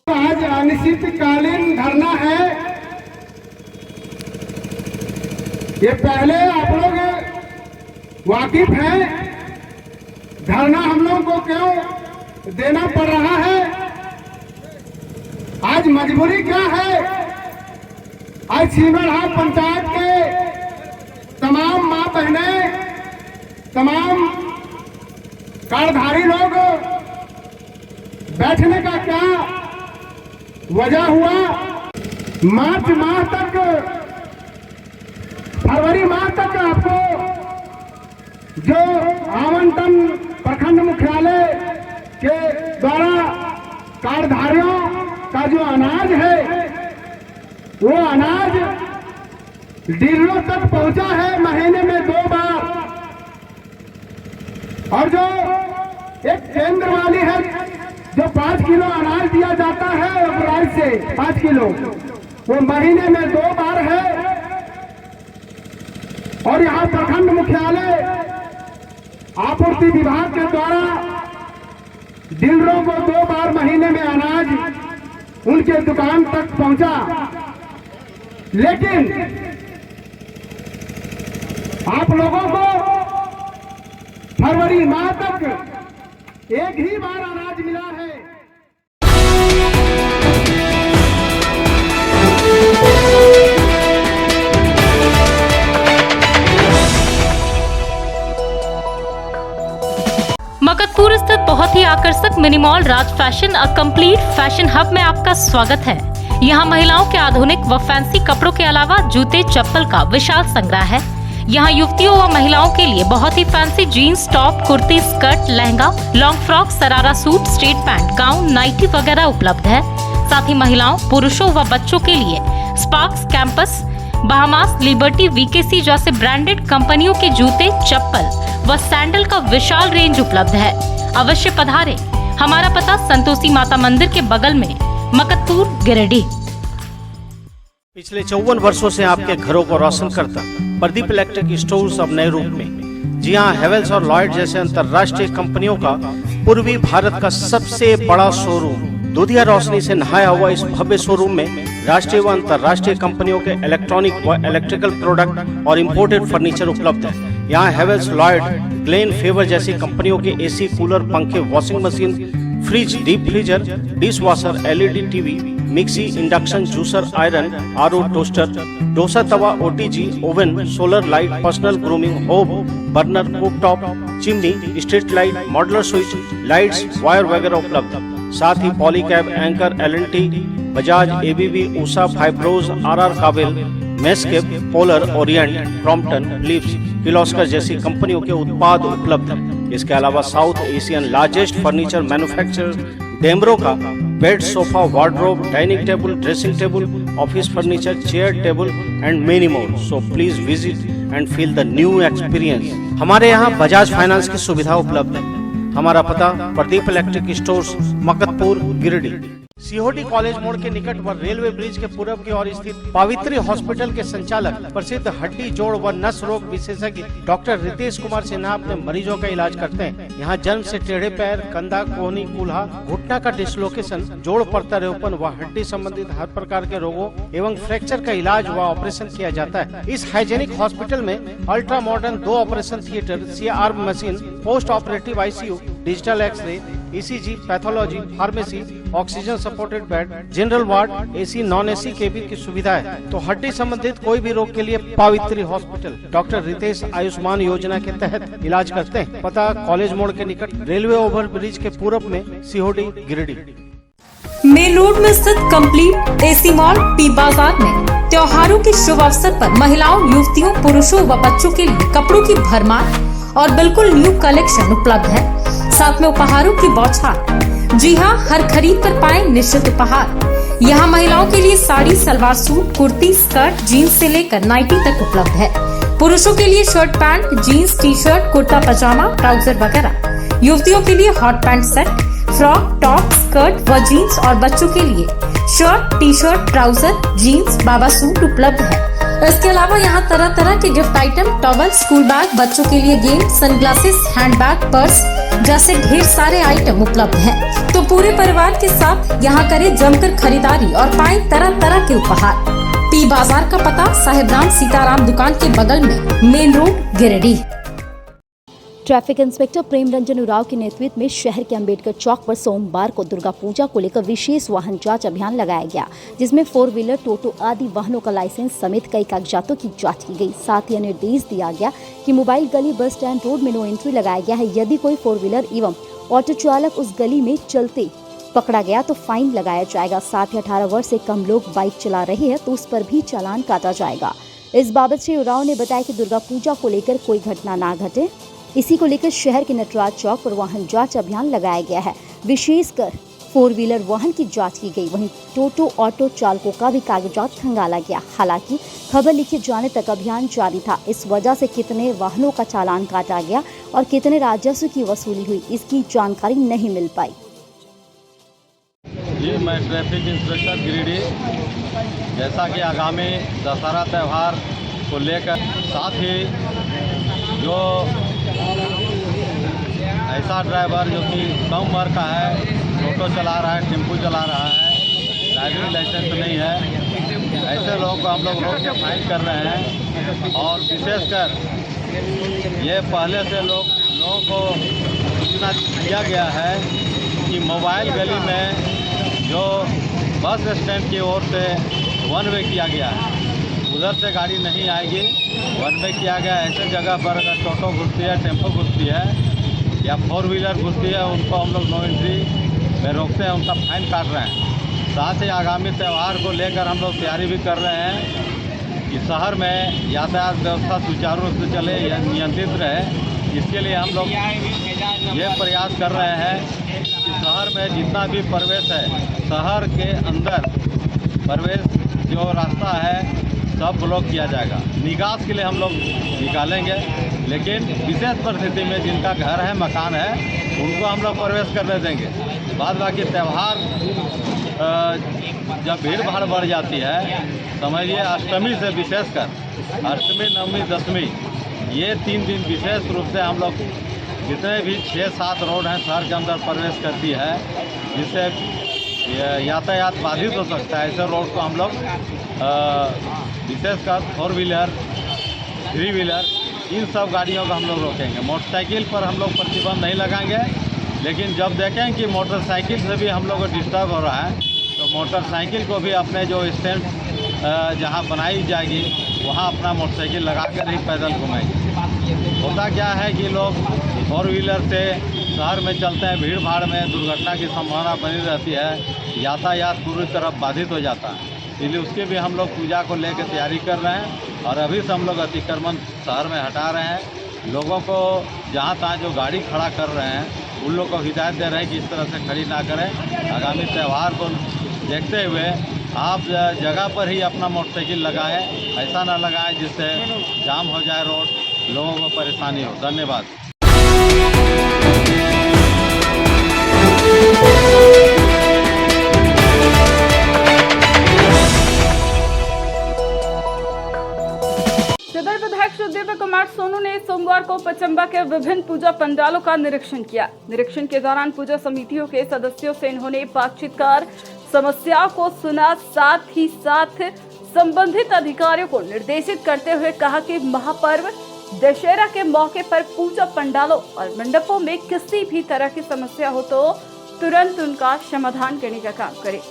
S13: आज अनिश्चितकालीन धरना है। ये पहले आप लोग वाकिफ हैं धरना हम लोगों को क्यों देना पड़ रहा है। आज मजबूरी क्या है। आज सिमराढाब पंचायत के तमाम माँ बहनें, तमाम कार्डधारी लोग बैठने का क्या वजह हुआ। मार्च माह तक, फरवरी माह तक आपको जो आवंटन प्रखंड मुख्यालय के द्वारा कार्डधारियों का जो अनाज है, वो अनाज डीलरों तक पहुंचा है महीने में 2 बार। और जो एक केंद्र वाली है, जो 5 किलो अनाज दिया जाता है अप्रैल से 5 किलो, वो महीने में 2 बार है। और यहाँ प्रखंड मुख्यालय आपूर्ति विभाग के द्वारा डीलरों को 2 बार महीने में अनाज उनके दुकान तक पहुंचा। लेकिन आप लोगों को फरवरी माह तक एक ही बार अनाज मिला है।
S5: मकतपुर स्थित बहुत ही आकर्षक mini mall Raj fashion a complete fashion hub में आपका स्वागत है। यहाँ महिलाओं के आधुनिक व फैंसी कपड़ों के अलावा जूते चप्पल का विशाल संग्रह है। यहाँ युवतियों व महिलाओं के लिए बहुत ही fancy jeans, top, kurti, skirt, lehenga, long frock, sharara suit, straight pant, gown, nightie वगैरह उपलब्ध है। साथ ही महिलाओं, पुरुषों व बच्चों के लिए स्पार्क्स, कैंपस, बहामास, लिबर्टी, वीकेसी जैसे ब्रांडेड कंपनियों के जूते, चप्पल व सैंडल का विशाल रेंज उपलब्ध है। अवश्य पधारें। हमारा पता संतोषी माता मंदिर के बगल में, मकतपुर, गिरिडीह।
S2: पिछले 54 वर्षों से आपके घरों को रोशन करता प्रदीप इलेक्ट्रिक स्टोर्स अब नए रूप में। जी हां, हेवेल्स और लॉयड जैसे अंतर्राष्ट्रीय कंपनियों का पूर्वी भारत का सबसे बड़ा शोरूम। दूधिया रोशनी से नहाया हुआ इस भव्य शोरूम में राष्ट्रीय व अंतर्राष्ट्रीय कंपनियों के इलेक्ट्रॉनिक व इलेक्ट्रिकल प्रोडक्ट और इंपोर्टेड फर्नीचर उपलब्ध है। यहाँ हेवेल्स, लॉयड, ग्लेन, फेवर जैसी कंपनियों के एसी, कूलर, पंखे, washing machine, fridge, deep freezer, dish washer, LED TV, mixie, induction, juicer, iron, RO, toaster, dosa tawa, OTG, oven, solar light, personal grooming, hob, burner, cooktop, chimney, street light, modular switch, lights, wire वगैरह उपलब्ध। साथ ही Polycab, Anchor, LNT, Bajaj, ABB, Usha, फाइब्रोज, RR Kabel, मेस्केप, Polar, Orient, Crompton, Philips, Kirloskar जैसी कंपनियों के उत्पाद उपलब्ध हैं। इसके अलावा South Asian largest furniture manufacturer Damro का bed, sofa, wardrobe, dining table, dressing table, office furniture, chair, table and many more. So please visit and feel the new experience. हमारे यहाँ बजाज फाइनेंस की सुविधा उपलब्ध है। हमारा पता प्रदीप इलेक्ट्रिक स्टोर्स, मकतपुर, गिरिडीह। सीहोडी कॉलेज मोड़ के निकट व रेलवे ब्रिज के पूर्व की ओर स्थित पावित्री हॉस्पिटल के संचालक प्रसिद्ध हड्डी, जोड़ व नस रोग विशेषज्ञ डॉक्टर रितेश कुमार सिन्हा अपने मरीजों का इलाज करते हैं। यहाँ जन्म से टेढ़े पैर, कंधा, कोहनी, कूल्हा, घुटना का डिसलोकेशन, जोड़ प्रत्यारोपण व हड्डी संबंधित हर प्रकार के रोगों एवं फ्रैक्चर का इलाज व ऑपरेशन किया जाता है। इस हाइजेनिक हॉस्पिटल में ultra modern 2 operation theatre, CR machine, post operative ICU, digital X-ray, ECG, pathology, pharmacy, oxygen supported bed, general ward, AC, non AC cabin की सुविधा है। तो हड्डी संबंधित कोई भी रोग के लिए पावित्री हॉस्पिटल डॉक्टर रितेश आयुष्मान योजना के तहत इलाज करते हैं। पता कॉलेज मोड़ के निकट रेलवे ओवर ब्रिज के पूरब में, सीहोडी, गिरिडीह।
S5: मेन रोड में स्थित कंप्लीट AC मॉल, पी बाजार में त्योहारों के शुभ अवसर पर महिलाओं, युवतियों, पुरुषों व बच्चों के लिए कपड़ों की भरमार और बिल्कुल न्यू कलेक्शन उपलब्ध है। साथ में उपहारों की बौछार। जी हाँ, हर खरीद पर पाएं निश्चित उपहार। यहाँ महिलाओं के लिए sari, salwar suit, kurti, skirt, jeans से लेकर नाइटी तक उपलब्ध है। पुरुषों के लिए shirt pant, jeans, T shirt, kurta pyjama, trouser वगैरह। युवतियों के लिए hot pant set, frock, top, skirt व जीन्स और बच्चों के लिए shirt, T shirt, trouser, jeans, baba suit उपलब्ध है। इसके अलावा यहाँ तरह तरह के gift item, towel, school bag, बच्चों के लिए गेम, सनग्लासेस, हैंडबैग, पर्स जैसे ढेर सारे आइटम उपलब्ध हैं। तो पूरे परिवार के साथ यहाँ करें जमकर खरीदारी और पाएं तरह तरह के उपहार। पी बाजार का पता साहिबराम सीताराम दुकान के बगल में, main road, Giridih.
S4: Traffic inspector Prem Ranjan Oraon के नेतृत्व में शहर के अंबेडकर चौक पर सोमवार को दुर्गा पूजा को लेकर विशेष वाहन जांच अभियान लगाया गया, जिसमें 4 व्हीलर, टोटो आदि वाहनों का लाइसेंस समेत कई कागजातों की जांच की गई। साथ ही निर्देश दिया गया कि मोबाइल गली, बस स्टैंड रोड में नो एंट्री लगाया गया है। यदि कोई 4 व्हीलर एवं ऑटो चालक उस गली में चलते पकड़ा गया तो फाइन लगाया जाएगा। साथ ही 18 वर्ष से कम लोग बाइक चला रहे हैं तो उस पर भी चालान काटा जाएगा। इस बाबत श्री उराव ने बताया कि दुर्गा पूजा को लेकर कोई घटना ना घटे, इसी को लेकर शहर के नटराज चौक पर वाहन जांच अभियान लगाया गया है। विशेषकर 4 व्हीलर वाहन की जांच की गई। वहीं टोटो ऑटो चालकों का भी कागजात खंगाला गया। हालांकि खबर लिखे जाने तक अभियान जारी था। इस वजह से कितने वाहनों का चालान काटा गया और कितने राजस्व की वसूली हुई, इसकी जानकारी नहीं मिल पाई।
S14: जी, मैं ट्रैफिक इंस्पेक्टर गिरिडीह। जैसा कि आगामी दशहरा त्यौहार को लेकर, साथ ही जो ऐसा ड्राइवर जो कि कम उम्र का है, ऑटो चला रहा है, टेम्पू चला रहा है, ड्राइविंग लाइसेंस नहीं है, ऐसे लोगों को हम लोग रोक के फाइन कर रहे हैं। और विशेषकर ये पहले से लोगों को सूचना दिया गया है कि मोबाइल गली में जो बस स्टैंड की ओर से वन वे किया गया है, उधर से गाड़ी नहीं आएगी। वन वे किया गया ऐसे जगह पर अगर टोटो घुसती है, टेम्पो घुसती है या 4 व्हीलर घुसती है, उनको हम लोग नो एंट्री में रोकते हैं, उनका फाइन काट रहे हैं। साथ ही आगामी त्यौहार को लेकर हम लोग तैयारी भी कर रहे हैं कि शहर में यातायात व्यवस्था सुचारू रूप से चले या नियंत्रित रहे। इसके लिए हम लोग ये प्रयास कर रहे हैं कि शहर में जितना भी प्रवेश है, शहर के अंदर प्रवेश जो रास्ता है सब ब्लॉक किया जाएगा। निकास के लिए हम लोग निकालेंगे, लेकिन विशेष परिस्थिति में जिनका घर है, मकान है, उनको हम लोग प्रवेश करने देंगे। बाद बाकी त्यौहार जब भीड़ भाड़ बढ़ जाती है, समझिए अष्टमी से विशेषकर अष्टमी, नवमी, दशमी, ये 3 दिन विशेष रूप से हम लोग जितने भी 6-7 रोड हैं शहर के अंदर प्रवेश करती है, जिससे यातायात बाधित हो सकता है। ऐसे रोड को हम लोग विशेषकर 4 व्हीलर, 3 व्हीलर, इन सब गाड़ियों को हम लोग रोकेंगे। मोटरसाइकिल पर हम लोग प्रतिबंध नहीं लगाएंगे, लेकिन जब देखें कि मोटरसाइकिल से भी हम लोग को डिस्टर्ब हो रहा है, तो मोटरसाइकिल को भी अपने जो स्टैंड जहां बनाई जाएगी वहां अपना मोटरसाइकिल लगाकर ही पैदल घूमेंगे। होता क्या है कि लोग 4 व्हीलर से शहर में चलते हैं, भीड़ भाड़ में दुर्घटना की संभावना बनी रहती है, यातायात पूरी तरफ बाधित हो जाता है। इसलिए उसके भी हम लोग पूजा को लेकर तैयारी कर रहे हैं और अभी से हम लोग अतिक्रमण शहर में हटा रहे हैं। लोगों को जहाँ तहाँ जो गाड़ी खड़ा कर रहे हैं, उन लोग को हिदायत दे रहे हैं कि इस तरह से खड़ी ना करें। आगामी त्यौहार को देखते हुए आप जगह पर ही अपना मोटरसाइकिल लगाएं, ऐसा ना लगाएं जिससे जाम हो जाए रोड, लोगों को परेशानी हो। धन्यवाद।
S3: सदर विधायक श्री दिव्य कुमार सोनू ने सोमवार को पचम्बा के विभिन्न पूजा पंडालों का निरीक्षण किया। निरीक्षण के दौरान पूजा समितियों के सदस्यों से इन्होंने बातचीत कर समस्याओं को सुना, साथ ही साथ संबंधित अधिकारियों को निर्देशित करते हुए कहा कि महापर्व दशहरा के मौके पर पूजा पंडालों और मंडपों में किसी भी तरह की समस्या हो तो तुरंत उनका समाधान करने का काम करे,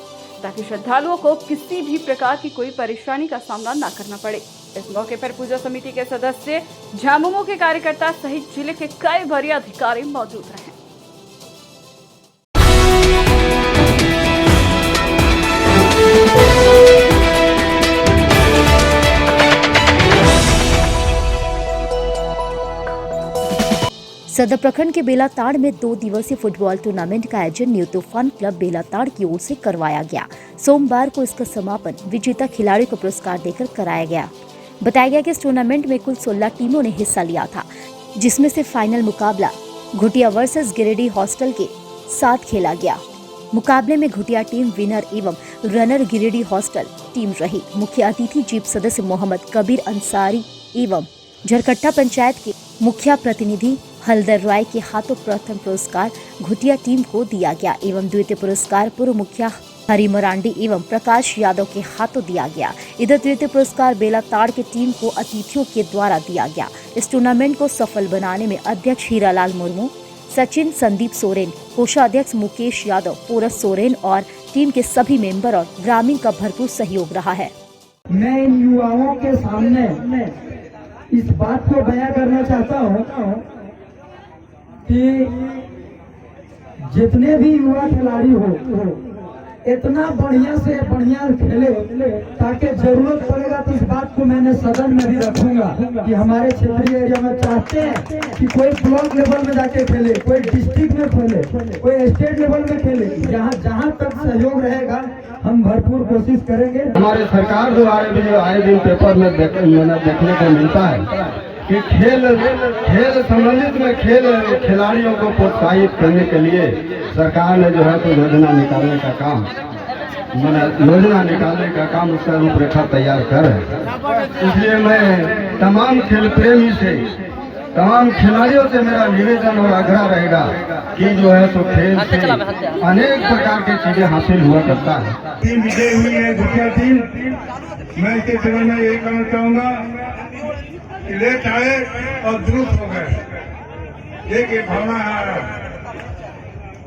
S3: ताकि श्रद्धालुओं को किसी भी प्रकार की कोई परेशानी का सामना न करना पड़े। इस मौके पर पूजा समिति के सदस्य, झामुमो के कार्यकर्ता सहित जिले के कई वरीय अधिकारी मौजूद रहे।
S4: सदर प्रखंड के बेलाताड़ में 2 दिवसीय फुटबॉल टूर्नामेंट का आयोजन न्यू तूफान क्लब बेलाताड़ की ओर से करवाया गया। सोमवार को इसका समापन विजेता खिलाड़ी को पुरस्कार देकर कराया गया। बताया गया कि इस टूर्नामेंट में कुल 16 टीमों ने हिस्सा लिया था, जिसमें से फाइनल मुकाबला घुटिया वर्सेस गिरिडीह हॉस्टल के साथ खेला गया। मुकाबले में घुटिया टीम विनर एवं रनर गिरिडीह हॉस्टल टीम रही। मुख्य अतिथि जीप सदस्य मोहम्मद कबीर अंसारी एवं झरकट्टा पंचायत के मुखिया प्रतिनिधि हलदर राय के हाथों प्रथम पुरस्कार घुटिया टीम को दिया गया एवं द्वितीय पुरस्कार पूर्व मुखिया हरी मरांडी एवं प्रकाश यादव के हाथों दिया गया। इधर तृतीय पुरस्कार बेलाताड़ के टीम को अतिथियों के द्वारा दिया गया। इस टूर्नामेंट को सफल बनाने में अध्यक्ष हीरालाल मुर्मू, सचिन संदीप सोरेन, कोषाध्यक्ष मुकेश यादव, पोरस सोरेन और टीम के सभी मेंबर और ग्रामीण का भरपूर सहयोग रहा है।
S13: मैं इन युवाओं के सामने इस बात को बयां करना चाहता हूं कि जितने भी युवा खिलाड़ी हो इतना बढ़िया से बढ़िया खेले, ताकि जरूरत पड़ेगा तो इस बात को मैंने सदन में भी रखूंगा कि हमारे क्षेत्रीय एरिया में चाहते हैं कि कोई ब्लॉक लेवल में जाके खेले, कोई डिस्ट्रिक्ट में खेले, कोई स्टेट लेवल में खेले। जहाँ तक सहयोग रहेगा हम भरपूर कोशिश करेंगे। हमारे सरकार द्वारा भी आए दिन पेपर में देखने को मिलता है कि खेल संबंधित में खिलाड़ियों को प्रोत्साहित करने के लिए सरकार ने जो है तो योजना निकालने का काम उसका रूपरेखा तैयार कर है। इसलिए मैं तमाम खेल प्रेमी से तमाम खिलाड़ियों से मेरा निवेदन और आग्रह रहेगा कि जो है सो खेल से अनेक प्रकार की चीजें हासिल हुआ करता है।
S10: टीम विजय हुई है, दूसरा टीम। मैं इसके समय में यही कहना चाहूंगा कि लेट आए और दुरुस्त हो गए, एक भावना है।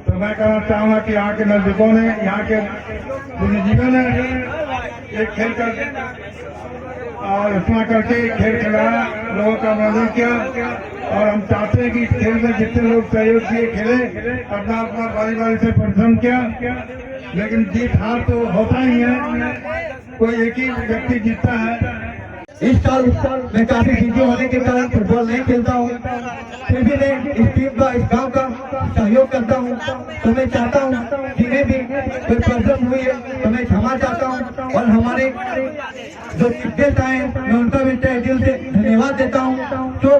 S10: तो मैं कहना चाहूंगा कि यहाँ के नजदीकों ने, यहाँ के बुद्धिजीवियों ने एक खेल कर और इतना करके खेल खिलाया, लोगों का मनोरंजन किया। और हम चाहते हैं कि इस खेल में जितने लोग सहयोग किए खेले, अपना अपना बारी बारी से परिश्रम किया। लेकिन जीत हार तो होता ही है, कोई एक ही व्यक्ति जीतता है।
S13: इस साल मैं काफी बिजी होने के कारण फुटबॉल नहीं खेलता हूँ, फिर भी मैं इस टीम का, इस गांव का सहयोग करता हूँ। तो मैं चाहता हूँ जिन्हें भी कोई प्रॉब्लम हुई है तो मैं क्षमा चाहता हूँ। और हमारे जो गेस्ट आए मैं उनका भी तहे दिल से धन्यवाद देता हूँ, जो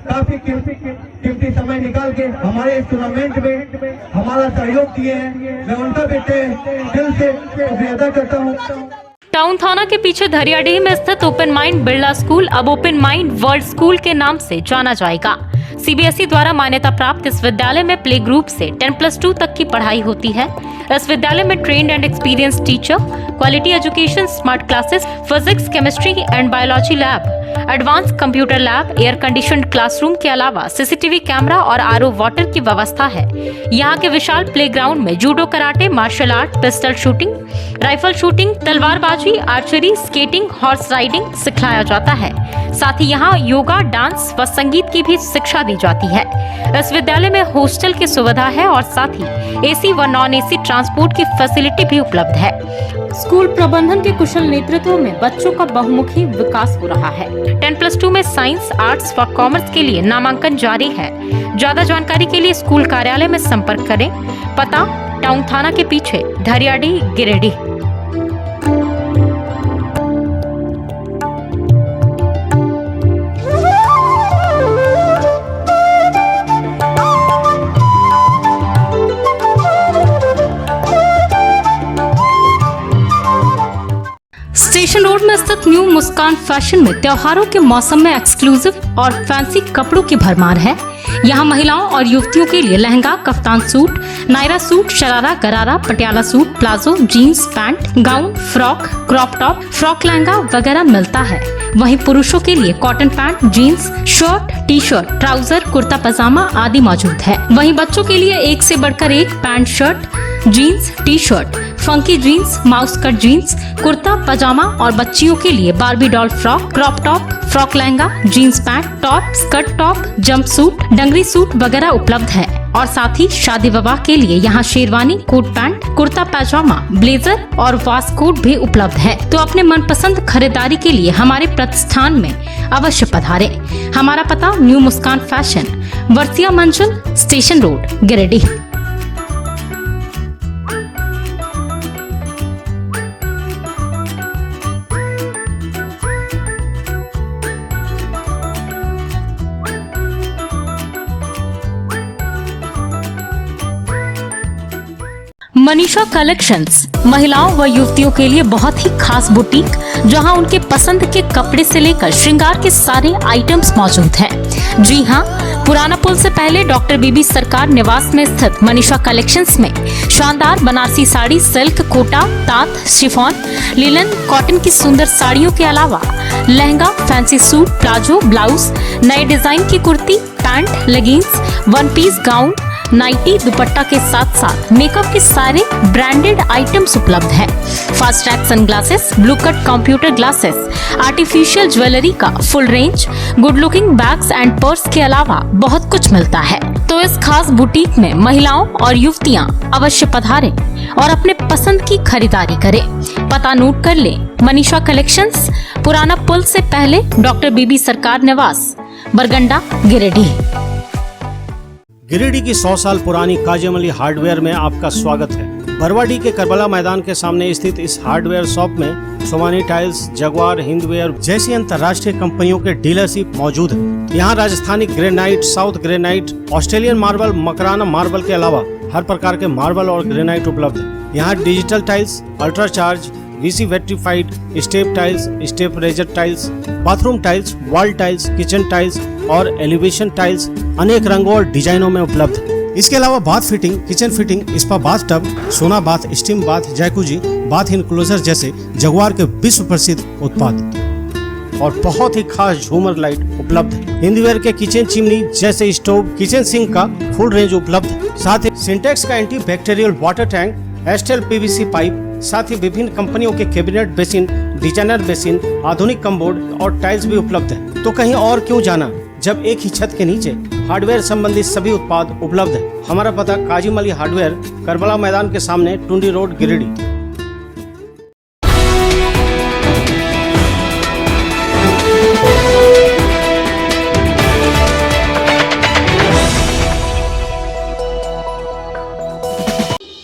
S13: काफी कीमती समय निकाल के हमारे इस टूर्नामेंट में हमारा सहयोग किए हैं। मैं उनका भी तहे दिल से शुक्रिया अदा करता हूँ।
S5: टाउन थाना के पीछे धरियाडीह में स्थित ओपन माइंड बिरला स्कूल अब ओपन माइंड वर्ल्ड स्कूल के नाम से जाना जाएगा। सीबीएसई द्वारा मान्यता प्राप्त इस विद्यालय में प्ले ग्रुप से 10+2 तक की पढ़ाई होती है। इस विद्यालय में trained and experience teacher, quality education, smart classes, physics, chemistry and biology lab, advance computer lab, air conditioned classroom के अलावा सीसीटीवी कैमरा और आरओ वाटर की व्यवस्था है। यहाँ के विशाल प्लेग्राउंड में judo, karate, martial art, pistol shooting, rifle shooting, तलवारबाजी, आर्चरी, स्केटिंग, हॉर्स राइडिंग सिखाया जाता है। साथ ही यहाँ योगा, डांस व संगीत की भी शिक्षा दी जाती है। इस विद्यालय में हॉस्टल की सुविधा है और साथ ही एसी व नॉन एसी ट्रांसपोर्ट की फैसिलिटी भी उपलब्ध है। स्कूल प्रबंधन के कुशल नेतृत्व में बच्चों का बहुमुखी विकास हो रहा है। 10+2 में साइंस, आर्ट्स व कॉमर्स के लिए नामांकन जारी है। ज्यादा जानकारी के लिए स्कूल कार्यालय में संपर्क करें। पता टाउन थाना के पीछे, धरियाडीह, गिरिडीह। स्टेशन रोड में स्थित न्यू मुस्कान फैशन में त्योहारों के मौसम में एक्सक्लूसिव और फैंसी कपड़ों की भरमार है। यहाँ महिलाओं और युवतियों के लिए lehenga, kaftan suit, Naira suit, sharara, gharara, Patiala suit, palazzo, jeans, pant, gown, frock, crop top, frock lehenga वगैरह मिलता है। वहीं पुरुषों के लिए cotton pant, jeans, shirt, T shirt, trouser, kurta pyjama आदि मौजूद है। वहीं बच्चों के लिए एक से बढ़कर एक pant, shirt, jeans, T shirt, funky jeans, mouse cut jeans, kurta pyjama और बच्चियों के लिए Barbie doll frock, crop top, frock lehenga, jeans pant, top, skirt top, jumpsuit, dungaree suit वगैरह उपलब्ध है। और साथ ही शादी विवाह के लिए यहाँ शेरवानी, कोट पैंट, कुर्ता पैजामा, ब्लेजर और वास्कोट भी उपलब्ध है। तो अपने मनपसंद खरीदारी के लिए हमारे प्रतिष्ठान में अवश्य पधारें। हमारा पता न्यू मुस्कान फैशन, वर्सिया मंजिल, station road, Giridih. Manisha collections महिलाओं व युवतियों के लिए बहुत ही खास बुटीक, जहां उनके पसंद के कपड़े से लेकर श्रृंगार के सारे आइटम्स मौजूद हैं। जी हां, पुराना पुल से पहले डॉक्टर बीबी सरकार निवास में स्थित मनीषा कलेक्शंस में शानदार बनारसी साड़ी, सिल्क, कोटा, तात, शिफॉन, लिनन, कॉटन की सुंदर साड़ियों के अलावा lehenga, fancy suit, palazzo, blouse, नए डिजाइन की kurti, pant, leggings, one piece gown, nightie, dupatta के साथ साथ मेकअप के सारे ब्रांडेड आइटम्स उपलब्ध है। Fastrack sunglasses, blue cut computer glasses, artificial jewellery का full range, good looking bags and purse के अलावा बहुत कुछ मिलता है। तो इस खास बुटीक में महिलाओं और युवतियां अवश्य पधारें और अपने पसंद की खरीदारी करें। पता नोट कर लें, मनीषा कलेक्शंस, पुराना पुल से पहले, डॉक्टर बीबी सरकार निवास, बरगंडा, गिरिडीह।
S2: गिरिडीह की 100 साल पुरानी काजमली हार्डवेयर में आपका स्वागत है। बरवाडी के करबला मैदान के सामने स्थित इस हार्डवेयर शॉप में सोमानी टाइल्स, जगुआर, हिंदवेयर जैसी अंतर्राष्ट्रीय कंपनियों के डीलरशिप मौजूद है। यहाँ Rajasthani granite, south granite, Australian marble, Makrana marble के अलावा हर प्रकार के मार्बल और ग्रेनाइट उपलब्ध है। यहाँ digital tiles, ultra charge, VC vitrified, step tiles, step riser tiles, bathroom tiles, wall tiles, kitchen tiles, और एलिवेशन टाइल्स अनेक रंगों और डिजाइनों में उपलब्ध है। इसके अलावा bath fitting, kitchen fitting, spa bathtub, sauna bath, steam bath, jacuzzi, bath enclosure जैसे जगुआर के विश्व प्रसिद्ध उत्पाद और बहुत ही खास झूमर लाइट उपलब्ध है। हिंदवेयर के किचन चिमनी जैसे स्टोव, किचन सिंक का फुल रेंज उपलब्ध है। साथ ही सिंटेक्स का anti bacterial water tank, Astral PVC pipe, साथ ही विभिन्न कंपनियों के कैबिनेट बेसिन, डिजाइनर बेसिन, आधुनिक कमबोर्ड और टाइल्स भी उपलब्ध है। तो कहीं और क्यों जाना, जब एक ही छत के नीचे हार्डवेयर संबंधित सभी उत्पाद उपलब्ध है। हमारा पता काजीम अली हार्डवेयर, करबला मैदान के सामने, टुंडी रोड, गिरिडीह।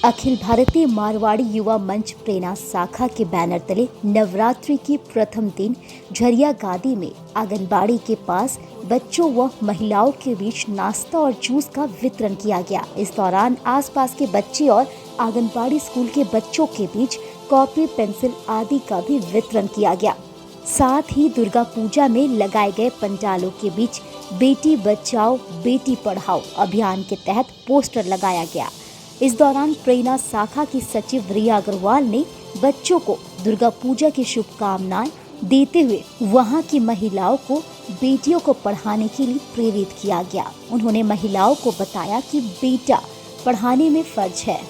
S4: अखिल भारतीय मारवाड़ी युवा मंच प्रेरणा शाखा के बैनर तले नवरात्रि की प्रथम दिन झरिया गादी में आंगनबाड़ी के पास बच्चों व महिलाओं के बीच नाश्ता और जूस का वितरण किया गया। इस दौरान आसपास के बच्चे और आंगनबाड़ी स्कूल के बच्चों के बीच कॉपी, पेंसिल आदि का भी वितरण किया गया। साथ ही दुर्गा पूजा में लगाए गए पंडालों के बीच बेटी बचाओ बेटी पढ़ाओ अभियान के तहत पोस्टर लगाया गया। इस दौरान प्रेरणा शाखा की सचिव रिया अग्रवाल ने बच्चों को दुर्गा पूजा की शुभकामनाएं देते हुए वहां की महिलाओं को बेटियों को पढ़ाने के लिए प्रेरित किया गया। उन्होंने महिलाओं को बताया कि बेटा पढ़ाने में फर्ज है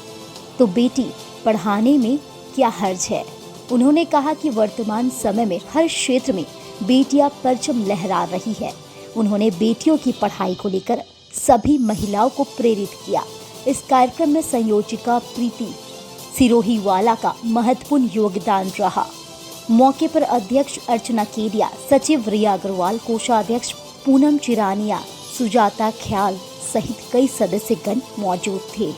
S4: तो बेटी पढ़ाने में क्या हर्ज है। उन्होंने कहा कि वर्तमान समय में हर क्षेत्र में बेटियां परचम लहरा रही है। उन्होंने बेटियों की पढ़ाई को लेकर सभी महिलाओं को प्रेरित किया। इस कार्यक्रम में संयोजिका प्रीति सिरोहीवाला का महत्वपूर्ण योगदान रहा। मौके पर अध्यक्ष अर्चना केडिया, सचिव रिया अग्रवाल, कोषाध्यक्ष पूनम चिरानिया, सुजाता ख्याल सहित कई सदस्यगण मौजूद थे।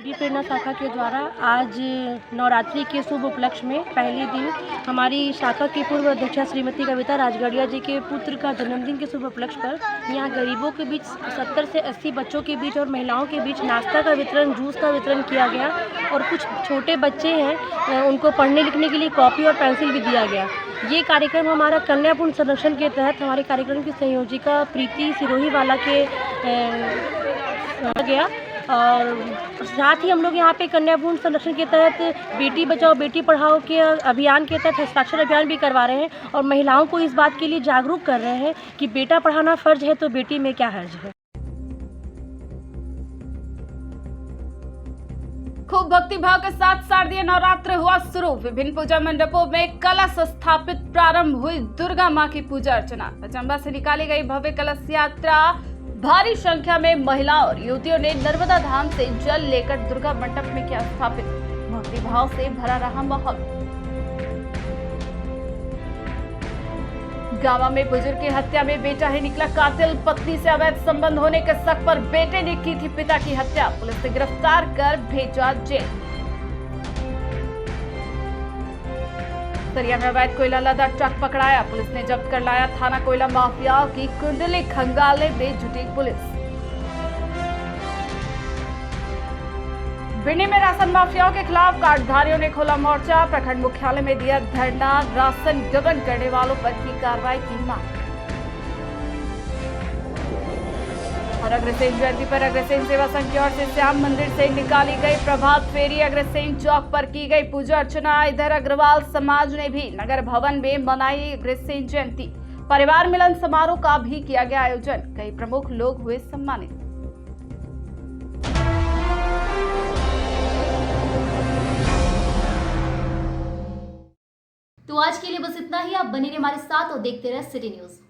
S15: प्रेरणा शाखा के द्वारा आज नवरात्रि के शुभ उपलक्ष्य में पहले दिन हमारी शाखा की पूर्व अध्यक्षा श्रीमती कविता राजगढ़िया जी के पुत्र का जन्मदिन के शुभ उपलक्ष्य पर यहाँ गरीबों के बीच 70 से 80 बच्चों के बीच और महिलाओं के बीच नाश्ता का वितरण, जूस का वितरण किया गया और कुछ छोटे बच्चे हैं उनको पढ़ने लिखने के लिए कॉपी और पेंसिल भी दिया गया। ये कार्यक्रम हमारा कन्यापूर्ण संरक्षण के तहत हमारे कार्यक्रम की संयोजिका प्रीति सिरोहीवाला के गया और साथ ही हम लोग यहाँ पे कन्यापूर्ण संरक्षण के तहत बेटी बचाओ बेटी पढ़ाओ के अभियान के तहत हस्ताक्षर अभियान भी करवा रहे हैं और महिलाओं को इस बात के लिए जागरूक कर रहे हैं कि बेटा पढ़ाना फर्ज है तो बेटी में क्या हर्ज है।
S3: खूब भक्ति भाव के साथ शारदीय नवरात्र हुआ शुरू। विभिन्न पूजा मंडपों में कलश स्थापित प्रारंभ हुई दुर्गा मां की पूजा अर्चना। चंबा से निकाली गई भव्य कलश यात्रा, भारी संख्या में महिलाओं और युवतियों ने नर्मदा धाम से जल लेकर दुर्गा मंडप में किया स्थापित। भक्ति भाव से भरा रहा माहौल। गांव में बुजुर्ग की हत्या में बेटा ही निकला कातिल। पत्नी से अवैध संबंध होने के शक पर बेटे ने की थी पिता की हत्या। पुलिस ने गिरफ्तार कर भेजा जेल। सरिया में अवैध कोयला लदा ट्रक पकड़ाया। पुलिस ने जब्त कर लाया थाना कोयला माफियाओं की कुंडली खंगालने में जुटी पुलिस। बिनी में राशन माफियाओं के खिलाफ कार्डधारियों ने खोला मोर्चा। प्रखंड मुख्यालय में दिया धरना। राशन गबन करने वालों पर की कार्रवाई की मांग। और अग्रसेन जयंती पर अग्रसेन सेवा संघ की ओर से श्याम मंदिर से निकाली गई प्रभात फेरी। अग्रसेन चौक पर की गई पूजा अर्चना। इधर अग्रवाल समाज ने भी नगर भवन में मनाई अग्रसेन जयंती। परिवार मिलन समारोह का भी किया गया आयोजन। कई प्रमुख लोग हुए सम्मानित।
S1: तो आज के लिए बस इतना ही। आप बने रहिए हमारे साथ और देखते रहे सिटी न्यूज।